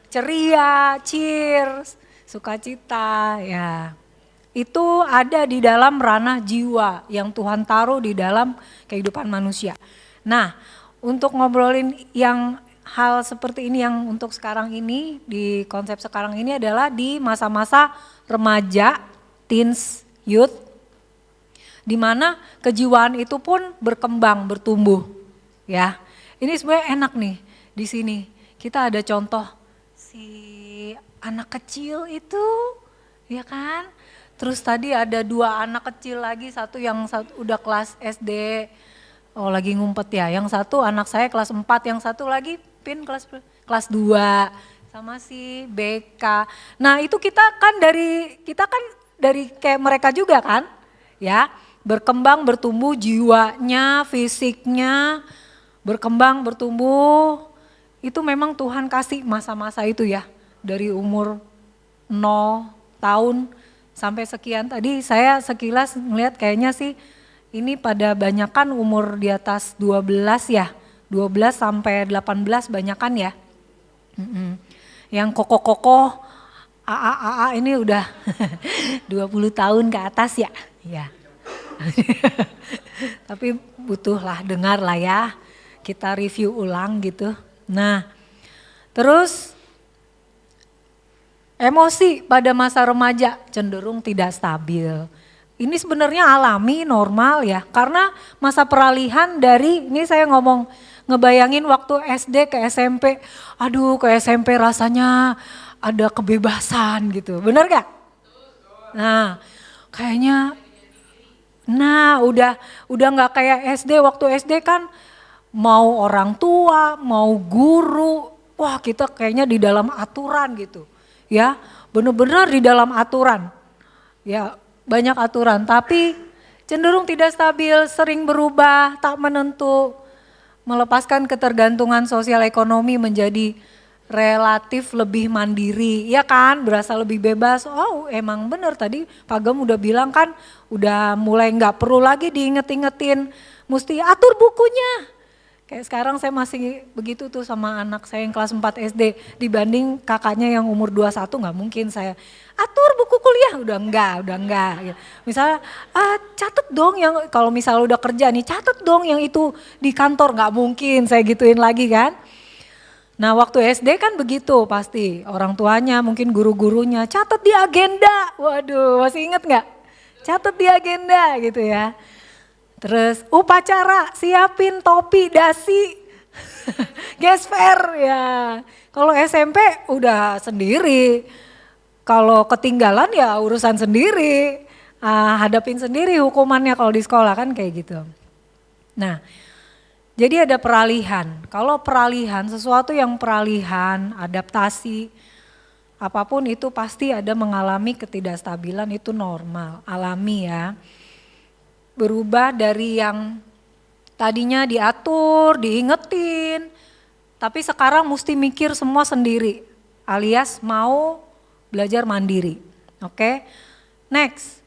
ceria, cheers, sukacita ya. itu ada di dalam ranah jiwa yang Tuhan taruh di dalam kehidupan manusia. Nah, untuk ngobrolin yang hal seperti ini yang untuk sekarang ini, di konsep sekarang ini adalah di masa-masa remaja, teens, youth, di mana kejiwaan itu pun berkembang, bertumbuh, ya. Ini sebenarnya enak nih di sini. Kita ada contoh si anak kecil itu, ya kan? Terus tadi ada 2 anak kecil lagi, satu yang udah kelas SD, oh lagi ngumpet ya. Yang satu anak saya kelas 4, yang satu lagi Pin kelas 2 sama si BK. Nah, itu kita kan dari kayak mereka juga kan? Ya, berkembang, bertumbuh jiwanya, fisiknya, berkembang, bertumbuh. Itu memang Tuhan kasih masa-masa itu ya. Dari umur 0 tahun sampai sekian. Tadi saya sekilas ngeliat kayaknya sih ini pada banyakan umur di atas 12 ya. 12 sampai 18 banyakan ya. Yang kokoh-kokoh AA ini udah 20 tahun ke atas ya. Ya. Tapi butuhlah dengar lah ya. Kita review ulang gitu. Nah, terus emosi pada masa remaja cenderung tidak stabil. Ini sebenarnya alami, normal ya. Karena masa peralihan dari, ini saya ngebayangin waktu SD ke SMP. Aduh, ke SMP rasanya ada kebebasan gitu. Bener gak? Nah, kayaknya udah gak kayak SD. Waktu SD kan mau orang tua, mau guru. Wah, kita kayaknya di dalam aturan gitu. Ya, benar-benar di dalam aturan. Ya, banyak aturan, tapi cenderung tidak stabil, sering berubah, tak menentu, melepaskan ketergantungan sosial ekonomi menjadi relatif lebih mandiri, ya kan, berasa lebih bebas. Oh, emang benar tadi Pak Gem udah bilang kan, udah mulai nggak perlu lagi diinget-ingetin, mesti atur bukunya. Kayak sekarang saya masih begitu tuh sama anak saya yang kelas 4 SD, dibanding kakaknya yang umur 21 nggak mungkin saya atur buku kuliah, udah enggak. Misalnya catet dong yang kalau misalnya udah kerja nih, catet dong yang itu di kantor, nggak mungkin saya gituin lagi kan. Nah, waktu SD kan begitu pasti, orang tuanya mungkin guru-gurunya catet di agenda, waduh masih inget nggak? Catet di agenda gitu ya. Terus upacara, siapin topi, dasi, gesper ya. Kalau SMP udah sendiri, kalau ketinggalan ya urusan sendiri, hadapin sendiri hukumannya kalau di sekolah kan kayak gitu. Nah, jadi ada peralihan. Kalau peralihan, sesuatu yang peralihan, adaptasi, apapun itu pasti ada mengalami ketidakstabilan, itu normal, alami ya. Berubah dari yang tadinya diatur, diingetin, tapi sekarang mesti mikir semua sendiri, alias mau belajar mandiri. Oke, next.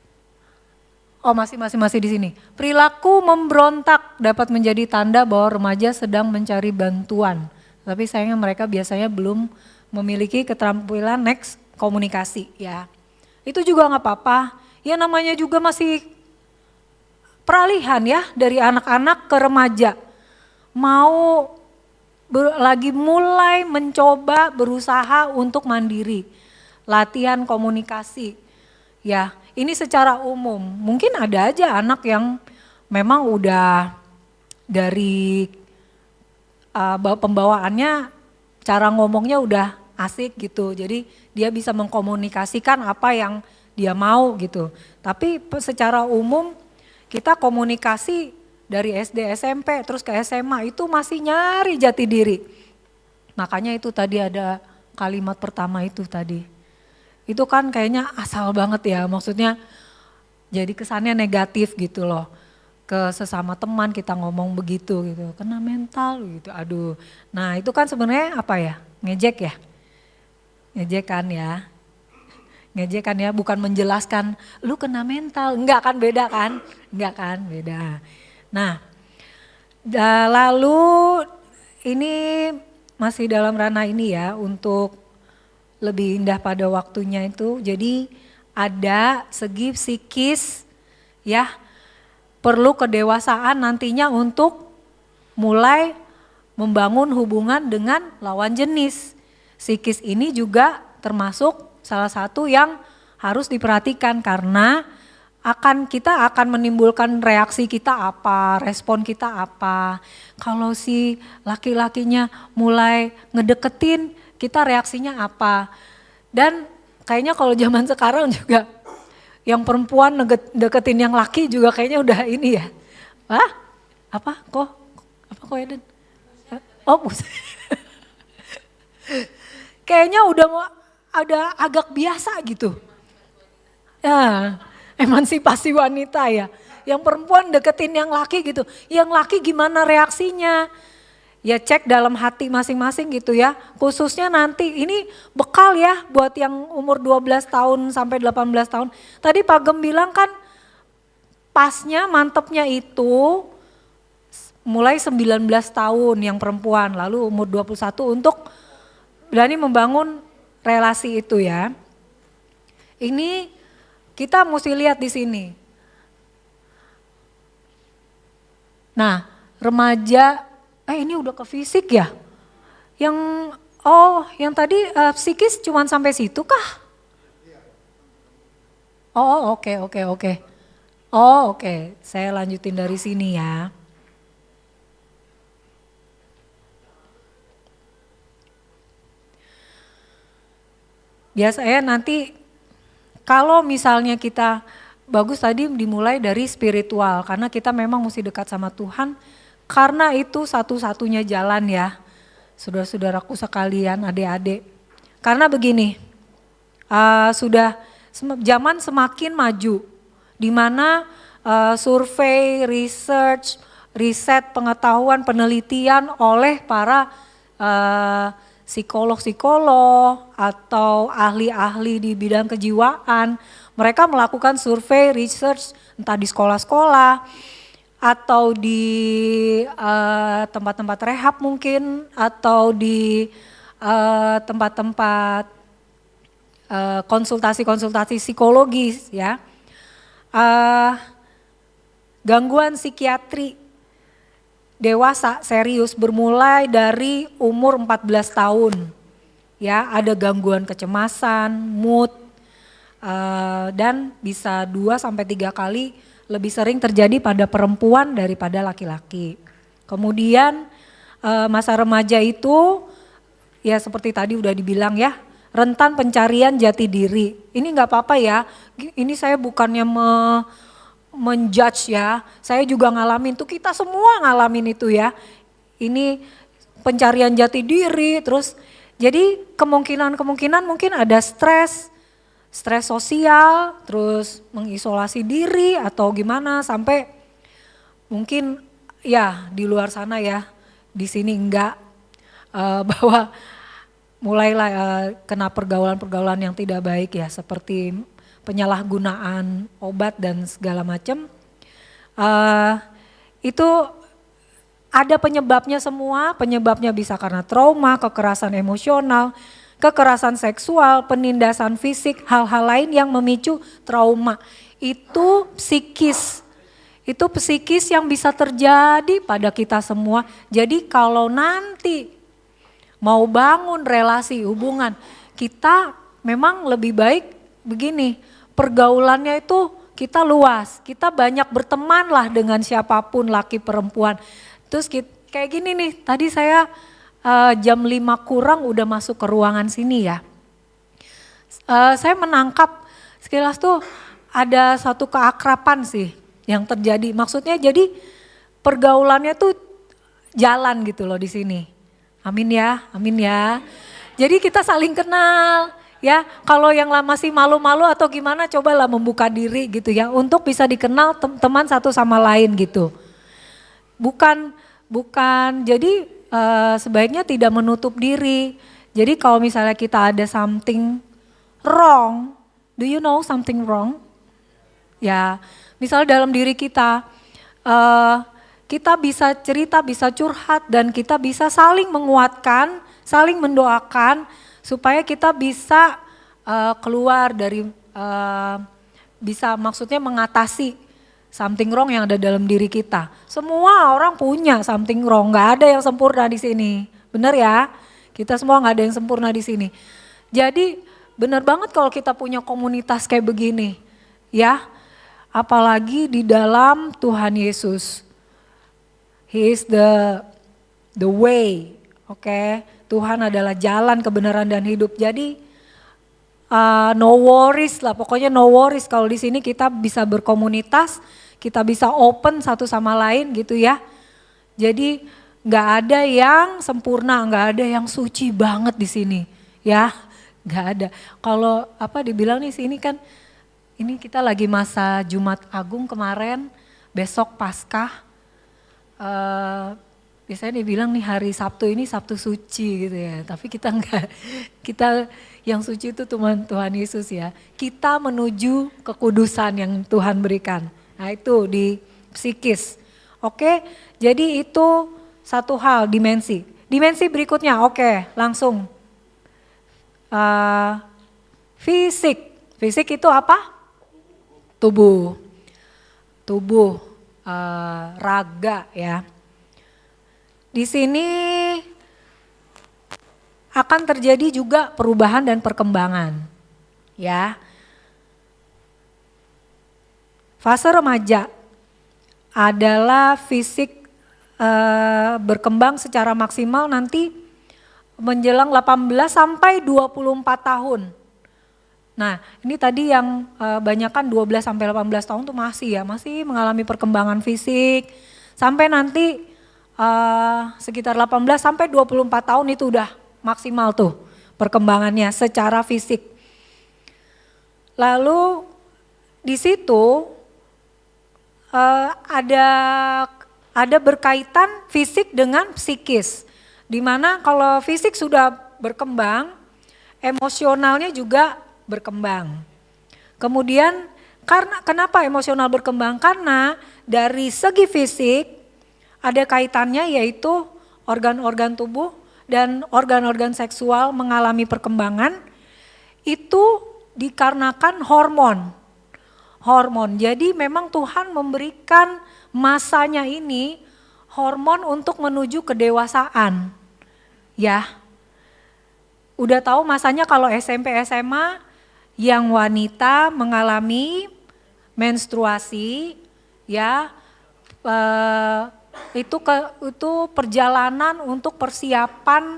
Oh masih di sini. Perilaku memberontak dapat menjadi tanda bahwa remaja sedang mencari bantuan. Tapi sayangnya mereka biasanya belum memiliki keterampilan next komunikasi ya. Itu juga nggak apa-apa. Ya namanya juga masih peralihan ya dari anak-anak ke remaja. Mau lagi mulai mencoba berusaha untuk mandiri. Latihan komunikasi. Ya, ini secara umum. Mungkin ada aja anak yang memang udah dari pembawaannya, cara ngomongnya udah asik gitu. Jadi dia bisa mengkomunikasikan apa yang dia mau gitu. Tapi secara umum kita komunikasi dari SD, SMP, terus ke SMA itu masih nyari jati diri. Makanya itu tadi ada kalimat pertama itu tadi. Itu kan kayaknya asal banget ya, maksudnya jadi kesannya negatif gitu loh. Ke sesama teman kita ngomong begitu gitu, kena mental gitu, aduh. Nah itu kan sebenarnya apa ya, ngejek ya? Ngejek kan ya? Ngejek kan ya, bukan menjelaskan lu kena mental, enggak kan beda kan? Enggak kan beda. Nah lalu ini masih dalam ranah ini ya untuk lebih indah pada waktunya itu. Jadi ada segi psikis ya, perlu kedewasaan nantinya untuk mulai membangun hubungan dengan lawan jenis. Psikis ini juga termasuk salah satu yang harus diperhatikan karena kita akan menimbulkan reaksi kita apa, respon kita apa. Kalau si laki-lakinya mulai ngedeketin, kita reaksinya apa. Dan kayaknya kalau zaman sekarang juga yang perempuan deketin yang laki juga kayaknya udah ini ya. Hah? Apa kok Eden? Oh, kayaknya udah mau ada agak biasa gitu. Ya, emansipasi wanita ya. Yang perempuan deketin yang laki gitu. Yang laki gimana reaksinya? Ya cek dalam hati masing-masing gitu ya. Khususnya nanti ini bekal ya buat yang umur 12 tahun sampai 18 tahun. Tadi Pak Gem bilang kan pasnya mantepnya itu mulai 19 tahun yang perempuan. Lalu umur 21 untuk berani membangun relasi itu ya. Ini kita mesti lihat di sini. Nah, remaja, ini udah ke fisik ya? Yang tadi psikis cuman sampai situ kah? Oke. Oke, saya lanjutin dari sini ya. Biasanya nanti kalau misalnya kita bagus tadi dimulai dari spiritual karena kita memang mesti dekat sama Tuhan karena itu satu-satunya jalan ya saudara-saudaraku sekalian, adik-adik. Karena begini, sudah zaman semakin maju di mana survei, riset pengetahuan, penelitian oleh para psikolog-psikolog atau ahli-ahli di bidang kejiwaan. Mereka melakukan survei, research entah di sekolah-sekolah atau di tempat-tempat rehab mungkin atau di tempat-tempat konsultasi-konsultasi psikologis ya. Gangguan psikiatri dewasa serius bermulai dari umur 14 tahun. Ya, ada gangguan kecemasan, mood, dan bisa 2 sampai 3 kali lebih sering terjadi pada perempuan daripada laki-laki. Kemudian masa remaja itu ya seperti tadi udah dibilang ya, rentan pencarian jati diri. Ini nggak apa-apa ya, ini saya bukannya menjudge ya, saya juga ngalamin tuh, kita semua ngalamin itu ya. Ini pencarian jati diri, terus jadi kemungkinan mungkin ada stres sosial, terus mengisolasi diri atau gimana sampai mungkin ya di luar sana ya, di sini enggak, bahwa mulailah kena pergaulan-pergaulan yang tidak baik ya seperti penyalahgunaan obat dan segala macam, itu ada penyebabnya semua. Penyebabnya bisa karena trauma, kekerasan emosional, kekerasan seksual, penindasan fisik, hal-hal lain yang memicu trauma. Itu psikis yang bisa terjadi pada kita semua. Jadi kalau nanti mau bangun relasi hubungan, kita memang lebih baik begini, pergaulannya itu kita luas, kita banyak berteman lah dengan siapapun, laki perempuan. Terus kayak gini nih, tadi saya jam 5 kurang udah masuk ke ruangan sini ya. Saya menangkap sekilas tuh ada satu keakraban sih yang terjadi. Maksudnya jadi pergaulannya tuh jalan gitu loh di sini. Amin ya, amin ya. Jadi kita saling kenal. Ya, kalau yang masih malu-malu atau gimana, cobalah membuka diri gitu ya untuk bisa dikenal teman satu sama lain gitu. Bukan jadi sebaiknya tidak menutup diri. Jadi kalau misalnya kita ada something wrong, do you know something wrong? Ya, misalnya dalam diri kita, kita bisa cerita, bisa curhat dan kita bisa saling menguatkan, saling mendoakan supaya kita bisa keluar dari bisa maksudnya mengatasi something wrong yang ada dalam diri kita. Semua orang punya something wrong, nggak ada yang sempurna di sini. Bener ya? Kita semua nggak ada yang sempurna di sini. Jadi bener banget kalau kita punya komunitas kayak begini, ya. Apalagi di dalam Tuhan Yesus. He is the way, oke? Tuhan adalah jalan, kebenaran dan hidup. Jadi no worries lah, pokoknya no worries kalau di sini kita bisa berkomunitas, kita bisa open satu sama lain gitu ya. Jadi nggak ada yang sempurna, nggak ada yang suci banget di sini, ya, nggak ada. Kalau apa dibilang nih sini kan, ini kita lagi masa Jumat Agung kemarin, besok Paskah. Biasanya dibilang nih hari Sabtu ini Sabtu suci gitu ya, tapi kita enggak, kita yang suci itu Tuhan Yesus ya. Kita menuju kekudusan yang Tuhan berikan. Nah itu di psikis. Oke, jadi itu satu hal dimensi. Dimensi berikutnya, oke langsung. Fisik, fisik itu apa? Tubuh, raga ya. Di sini akan terjadi juga perubahan dan perkembangan, ya. Fase remaja adalah fisik berkembang secara maksimal nanti menjelang 18 sampai 24 tahun. Nah, ini tadi yang banyakan 12 sampai 18 tahun tuh masih mengalami perkembangan fisik. Sampai nanti sekitar 18 sampai 24 tahun itu udah maksimal tuh perkembangannya secara fisik. Lalu di situ ada berkaitan fisik dengan psikis. Dimana kalau fisik sudah berkembang, emosionalnya juga berkembang. Kemudian kenapa emosional berkembang? Karena dari segi fisik ada kaitannya yaitu organ-organ tubuh dan organ-organ seksual mengalami perkembangan itu dikarenakan hormon. Jadi memang Tuhan memberikan masanya ini hormon untuk menuju kedewasaan. Ya. Udah tahu masanya kalau SMP SMA yang wanita mengalami menstruasi, ya itu perjalanan untuk persiapan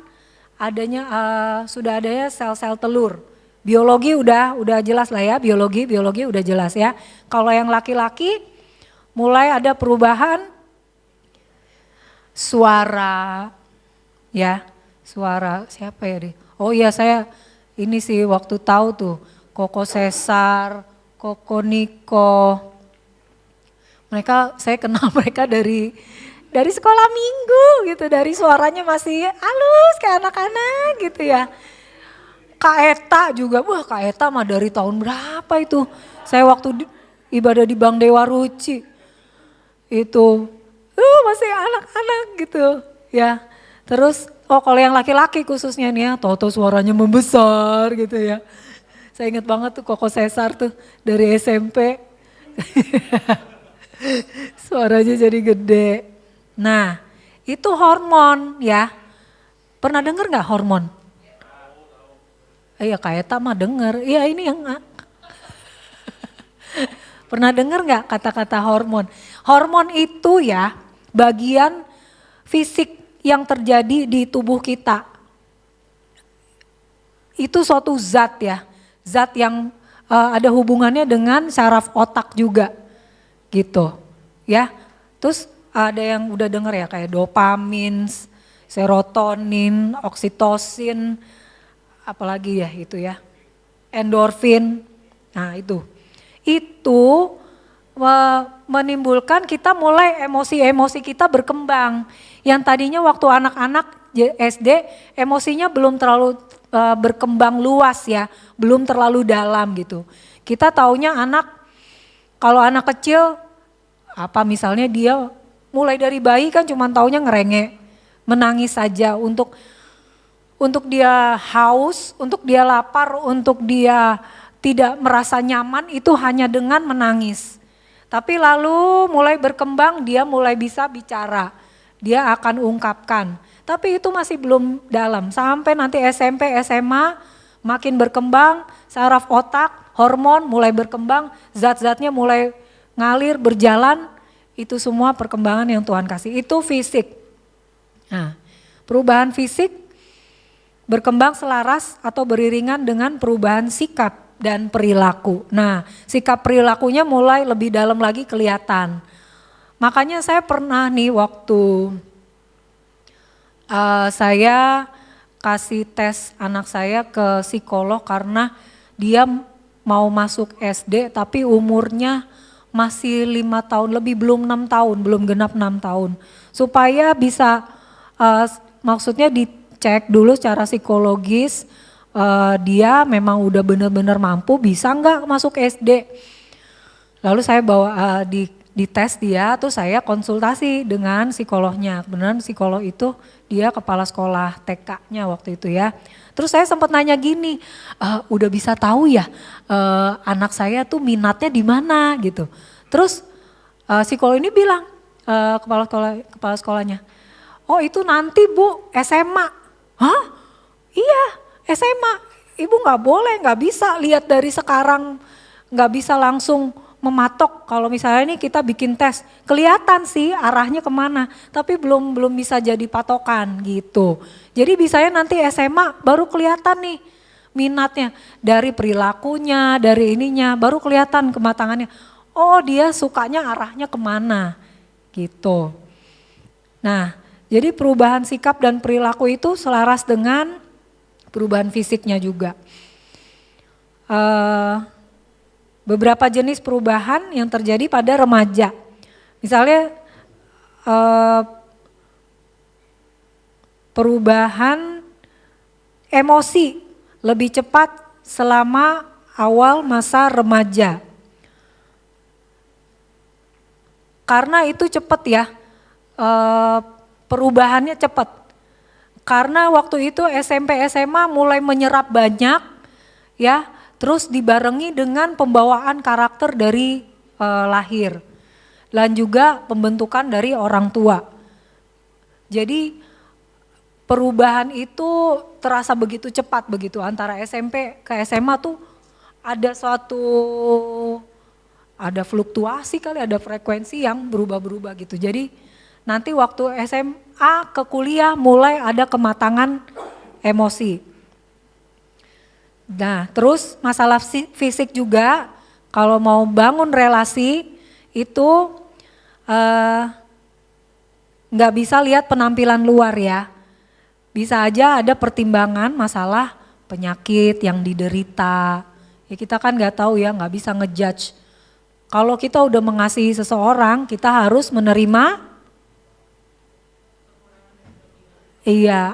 sudah adanya sel-sel telur. Biologi udah jelas lah ya, biologi udah jelas ya. Kalau yang laki-laki mulai ada perubahan suara, ya suara siapa ya deh? Oh iya saya ini sih waktu tahu tuh. Koko Cesar, Koko Niko. Saya kenal mereka dari sekolah minggu gitu, dari suaranya masih halus kayak anak-anak gitu ya. Kak Eta juga, wah Kak Eta mah dari tahun berapa itu. Saya waktu ibadah di Bang Dewa Ruci itu masih anak-anak gitu ya. Terus kalau yang laki-laki khususnya nih ya, toto suaranya membesar gitu ya. Saya ingat banget tuh Koko Cesar tuh dari SMP. Suaranya jadi gede. Nah itu hormon ya. Pernah denger gak hormon? Iya Kak Eta mah denger. Iya ini yang pernah denger gak kata-kata hormon? Hormon itu ya bagian fisik yang terjadi di tubuh kita. Itu suatu zat ya. Zat yang ada hubungannya dengan saraf otak juga gitu ya. Terus ada yang udah denger ya kayak dopamin, serotonin, oksitosin, apalagi ya itu ya, endorfin. Nah itu menimbulkan kita mulai emosi-emosi kita berkembang. Yang tadinya waktu anak-anak SD emosinya belum terlalu berkembang luas ya, belum terlalu dalam gitu. Kita taunya kalau anak kecil apa misalnya dia mulai dari bayi kan cuma taunya ngerengek, menangis saja untuk dia haus, untuk dia lapar, untuk dia tidak merasa nyaman itu hanya dengan menangis. Tapi lalu mulai berkembang, dia mulai bisa bicara, dia akan ungkapkan. Tapi itu masih belum dalam, sampai nanti SMP, SMA makin berkembang, saraf otak, hormon mulai berkembang, zat-zatnya mulai ngalir, berjalan, itu semua perkembangan yang Tuhan kasih, itu fisik. Nah, perubahan fisik berkembang selaras atau beriringan dengan perubahan sikap dan perilaku. Nah, sikap perilakunya mulai lebih dalam lagi kelihatan. Makanya saya pernah nih waktu saya kasih tes anak saya ke psikolog karena dia mau masuk SD tapi umurnya masih 5 tahun lebih, belum 6 tahun, belum genap 6 tahun. Supaya bisa maksudnya dicek dulu secara psikologis dia memang udah benar-benar mampu bisa nggak masuk SD. Lalu saya bawa di tes dia, tuh saya konsultasi dengan psikolognya. Beneran psikolog itu dia kepala sekolah TK-nya waktu itu ya. Terus saya sempat nanya gini, udah bisa tahu ya anak saya tuh minatnya di mana gitu. Terus psikolog ini bilang kepala sekolahnya, oh itu nanti Bu SMA. Hah? Iya SMA. Ibu nggak boleh, nggak bisa lihat dari sekarang, nggak bisa langsung mematok. Kalau misalnya ini kita bikin tes, kelihatan sih arahnya kemana, tapi belum bisa jadi patokan gitu. Jadi bisanya nanti SMA baru kelihatan nih minatnya, dari perilakunya, dari ininya, baru kelihatan kematangannya. Oh dia sukanya arahnya kemana gitu. Nah jadi perubahan sikap dan perilaku itu selaras dengan perubahan fisiknya juga. Beberapa jenis perubahan yang terjadi pada remaja. Misalnya perubahan emosi lebih cepat selama awal masa remaja. Karena itu cepat ya, perubahannya cepat. Karena waktu itu SMP SMA mulai menyerap banyak ya, terus dibarengi dengan pembawaan karakter dari lahir dan juga pembentukan dari orang tua. Jadi perubahan itu terasa begitu cepat begitu antara SMP ke SMA tuh ada fluktuasi kali, ada frekuensi yang berubah-berubah gitu. Jadi nanti waktu SMA ke kuliah mulai ada kematangan emosi. Nah terus masalah fisik juga, kalau mau bangun relasi itu nggak bisa lihat penampilan luar ya. Bisa aja ada pertimbangan masalah penyakit yang diderita. Ya kita kan nggak tahu ya, nggak bisa ngejudge. Kalau kita udah mengasihi seseorang, kita harus menerima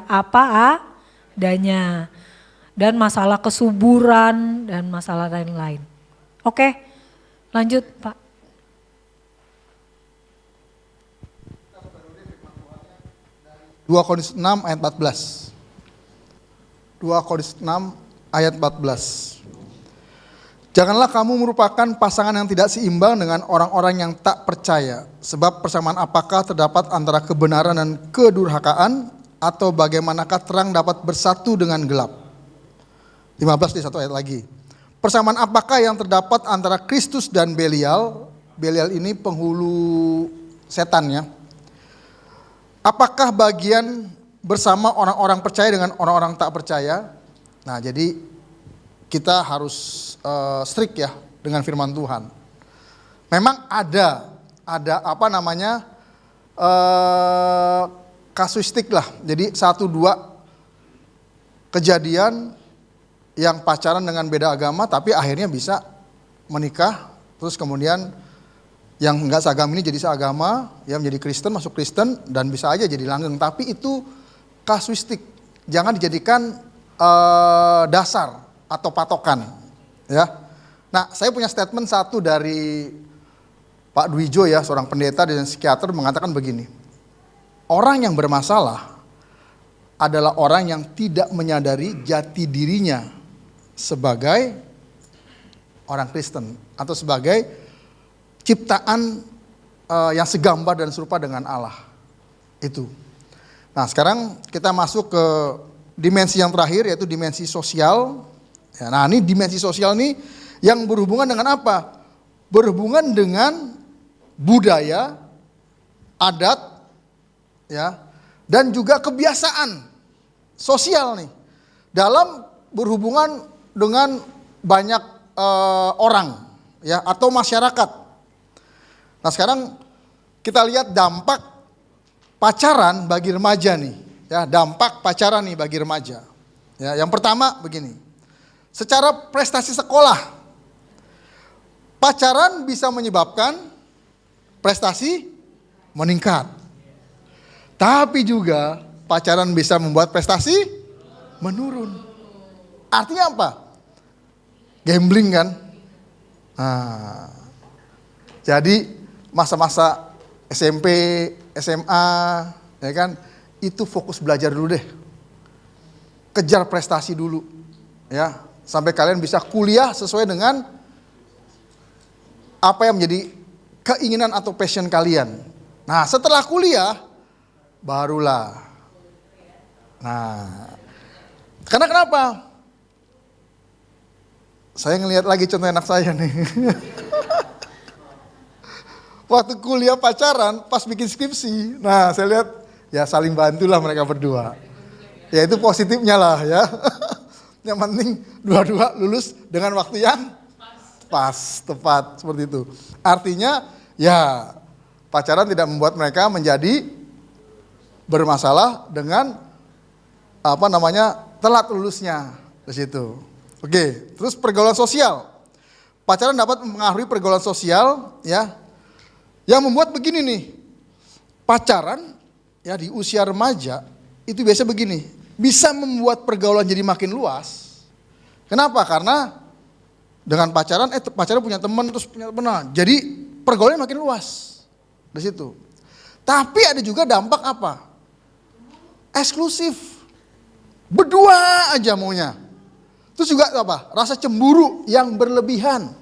apa adanya. Dan masalah kesuburan dan masalah lain-lain. Oke, lanjut Pak. Dua Korintus 6 ayat 14. 2 Korintus 6 ayat 14. Janganlah kamu merupakan pasangan yang tidak seimbang dengan orang-orang yang tak percaya. Sebab persamaan apakah terdapat antara kebenaran dan kedurhakaan, atau bagaimanakah terang dapat bersatu dengan gelap? 15 di satu ayat lagi. Persamaan apakah yang terdapat antara Kristus dan Belial? Belial ini penghulu setan ya. Apakah bagian bersama orang-orang percaya dengan orang-orang tak percaya? Nah jadi kita harus strict ya dengan firman Tuhan. Memang ada kasuistik lah. Jadi 1-2 kejadian yang pacaran dengan beda agama tapi akhirnya bisa menikah, terus kemudian yang enggak seagama ini jadi seagama, yang menjadi Kristen masuk Kristen dan bisa aja jadi langgeng, tapi itu kasuistik. Jangan dijadikan dasar atau patokan ya. Nah, saya punya statement satu dari Pak Dwijo ya, seorang pendeta dan psikiater mengatakan begini. Orang yang bermasalah adalah orang yang tidak menyadari jati dirinya sebagai orang Kristen atau sebagai ciptaan yang segambar dan serupa dengan Allah. Itu. Nah, sekarang kita masuk ke dimensi yang terakhir, yaitu dimensi sosial. Ya, nah, ini dimensi sosial ini yang berhubungan dengan apa? Berhubungan dengan budaya, adat, ya, dan juga kebiasaan sosial nih dalam berhubungan dengan banyak orang, ya, atau masyarakat. Nah, sekarang kita lihat dampak pacaran bagi remaja nih, ya, dampak pacaran nih bagi remaja. Ya, yang pertama begini, secara prestasi sekolah, pacaran bisa menyebabkan prestasi meningkat. Tapi juga pacaran bisa membuat prestasi menurun. Artinya apa? Gambling kan? Nah, jadi masa-masa SMP, SMA, ya kan, itu fokus belajar dulu deh. Kejar prestasi dulu, ya, sampai kalian bisa kuliah sesuai dengan apa yang menjadi keinginan atau passion kalian. Nah, setelah kuliah, barulah. Nah, karena kenapa? Saya ngelihat lagi contoh anak saya nih. Waktu kuliah pacaran, pas bikin skripsi. Nah, saya lihat ya saling bantulah mereka berdua. Ya itu positifnya lah ya. Yang penting dua-dua lulus dengan waktu yang pas, tepat, seperti itu. Artinya ya pacaran tidak membuat mereka menjadi bermasalah dengan telat lulusnya di situ. Oke, terus pergaulan sosial. Pacaran dapat mempengaruhi pergaulan sosial, ya. Yang membuat begini nih. Pacaran ya di usia remaja itu biasa begini, bisa membuat pergaulan jadi makin luas. Kenapa? Karena dengan pacaran, pacaran punya teman, terus punya teman. Jadi pergaulannya makin luas di situ. Tapi ada juga dampak apa? Eksklusif. Berdua aja maunya. Terus juga apa? Rasa cemburu yang berlebihan.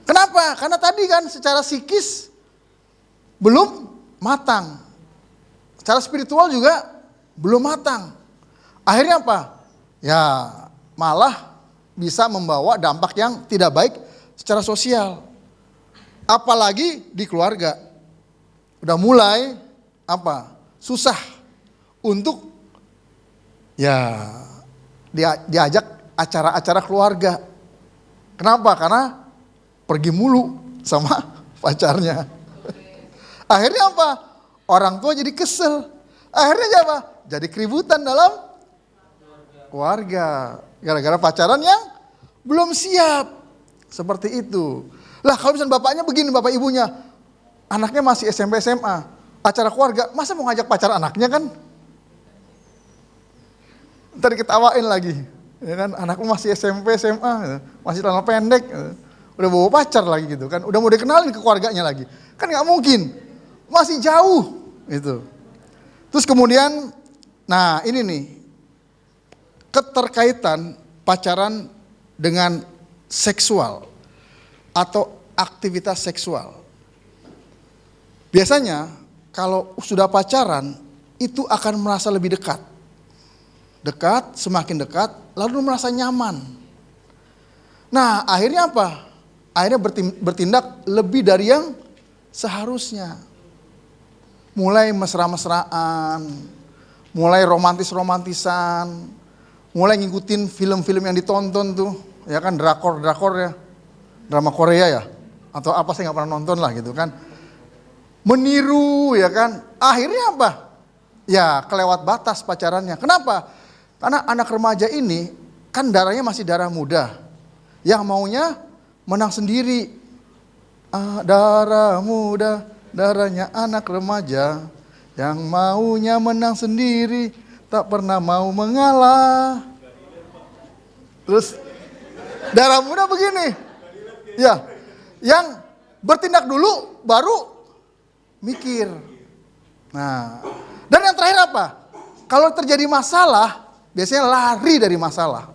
Kenapa? Karena tadi kan secara psikis belum matang. Secara spiritual juga belum matang. Akhirnya apa? Ya malah bisa membawa dampak yang tidak baik secara sosial. Apalagi di keluarga. Udah mulai susah untuk ya diajak acara-acara keluarga. Kenapa? Karena pergi mulu sama pacarnya. Akhirnya apa? Orang tua jadi kesel. Akhirnya apa? Jadi keributan dalam keluarga. Gara-gara pacaran yang belum siap. Seperti itu. Lah kalau misalnya bapaknya begini, bapak ibunya, anaknya masih SMP SMA, acara keluarga, masa mau ngajak pacar anaknya kan? Ntar diketawain lagi. Ya kan, anakmu masih SMP SMA, masih celana pendek, udah bawa pacar lagi gitu kan, udah mau dikenalin ke keluarganya lagi. Kan nggak mungkin, masih jauh itu. Terus kemudian, nah ini nih, keterkaitan pacaran dengan seksual atau aktivitas seksual. Biasanya kalau sudah pacaran itu akan merasa lebih dekat. Dekat, semakin dekat, lalu merasa nyaman. Nah akhirnya apa? Akhirnya bertindak lebih dari yang seharusnya. Mulai mesra-mesraan, mulai romantis-romantisan, mulai ngikutin film-film yang ditonton tuh, ya kan, drakor ya, drama Korea ya, atau apa saya nggak pernah nonton lah gitu kan, meniru ya kan, akhirnya apa? Ya kelewat batas pacarannya. Kenapa? Karena anak remaja ini kan darahnya masih darah muda, yang maunya menang sendiri. Darah muda, darahnya anak remaja, yang maunya menang sendiri, tak pernah mau mengalah. Terus darah muda begini, ya, yang bertindak dulu baru mikir. Nah, dan yang terakhir apa? Kalau terjadi masalah, biasanya lari dari masalah.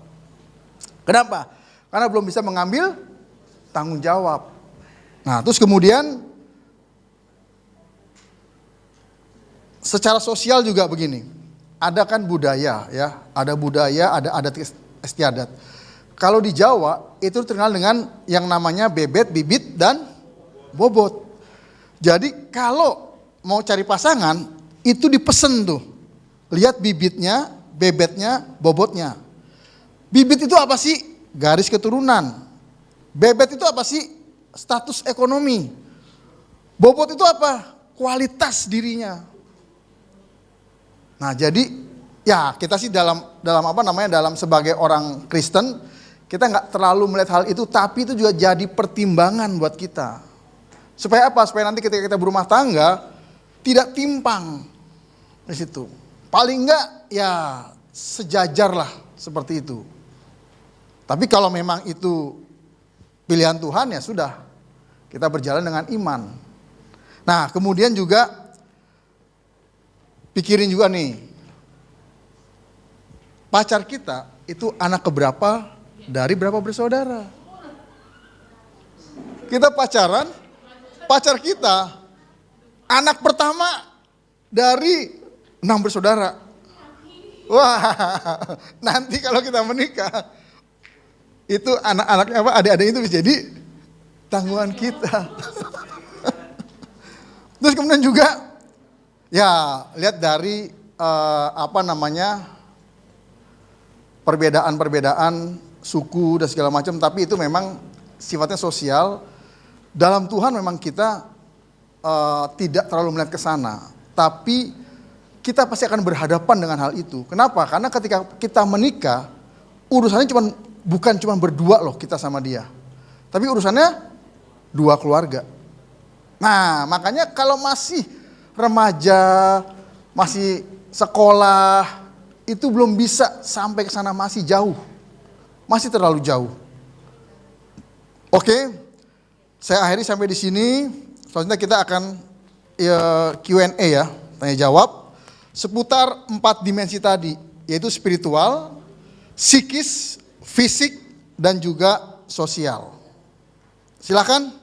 Kenapa? karena belum bisa mengambil tanggung jawab. Nah, terus kemudian secara sosial juga begini. Ada kan budaya ya, ada budaya, ada adat istiadat. Kalau di Jawa itu terkenal dengan yang namanya bebet, bibit, dan bobot. Jadi kalau mau cari pasangan itu dipesen tuh. Lihat bibitnya, bebetnya, bobotnya. Bibit itu apa sih? Garis keturunan. Bebet itu apa sih? Status ekonomi. Bobot itu apa? Kualitas dirinya. Nah, jadi ya kita sih dalam sebagai orang Kristen, kita nggak terlalu melihat hal itu, tapi itu juga jadi pertimbangan buat kita. Supaya apa? Supaya nanti ketika kita berumah tangga tidak timpang di situ. Paling enggak ya sejajar lah seperti itu. Tapi kalau memang itu pilihan Tuhan ya sudah, kita berjalan dengan iman. Nah, kemudian juga pikirin juga nih, pacar kita itu anak keberapa dari berapa bersaudara. Kita pacaran, pacar kita anak pertama dari 6 bersaudara. Wah, nanti kalau kita menikah, itu anak-anaknya apa, adik-adik itu bisa jadi tanggungan kita. Terus kemudian juga, ya lihat dari perbedaan-perbedaan suku dan segala macam, tapi itu memang sifatnya sosial. Dalam Tuhan memang kita tidak terlalu melihat ke sana, tapi kita pasti akan berhadapan dengan hal itu. Kenapa? Karena ketika kita menikah, urusannya bukan cuma berdua loh kita sama dia, tapi urusannya 2 keluarga. Nah, makanya kalau masih remaja, masih sekolah, itu belum bisa sampai ke sana, masih jauh. Masih terlalu jauh. Oke, saya akhiri sampai di sini. Selanjutnya kita akan Q&A ya, tanya jawab seputar 4 dimensi tadi, yaitu spiritual, psikis, fisik, dan juga sosial. Silakan.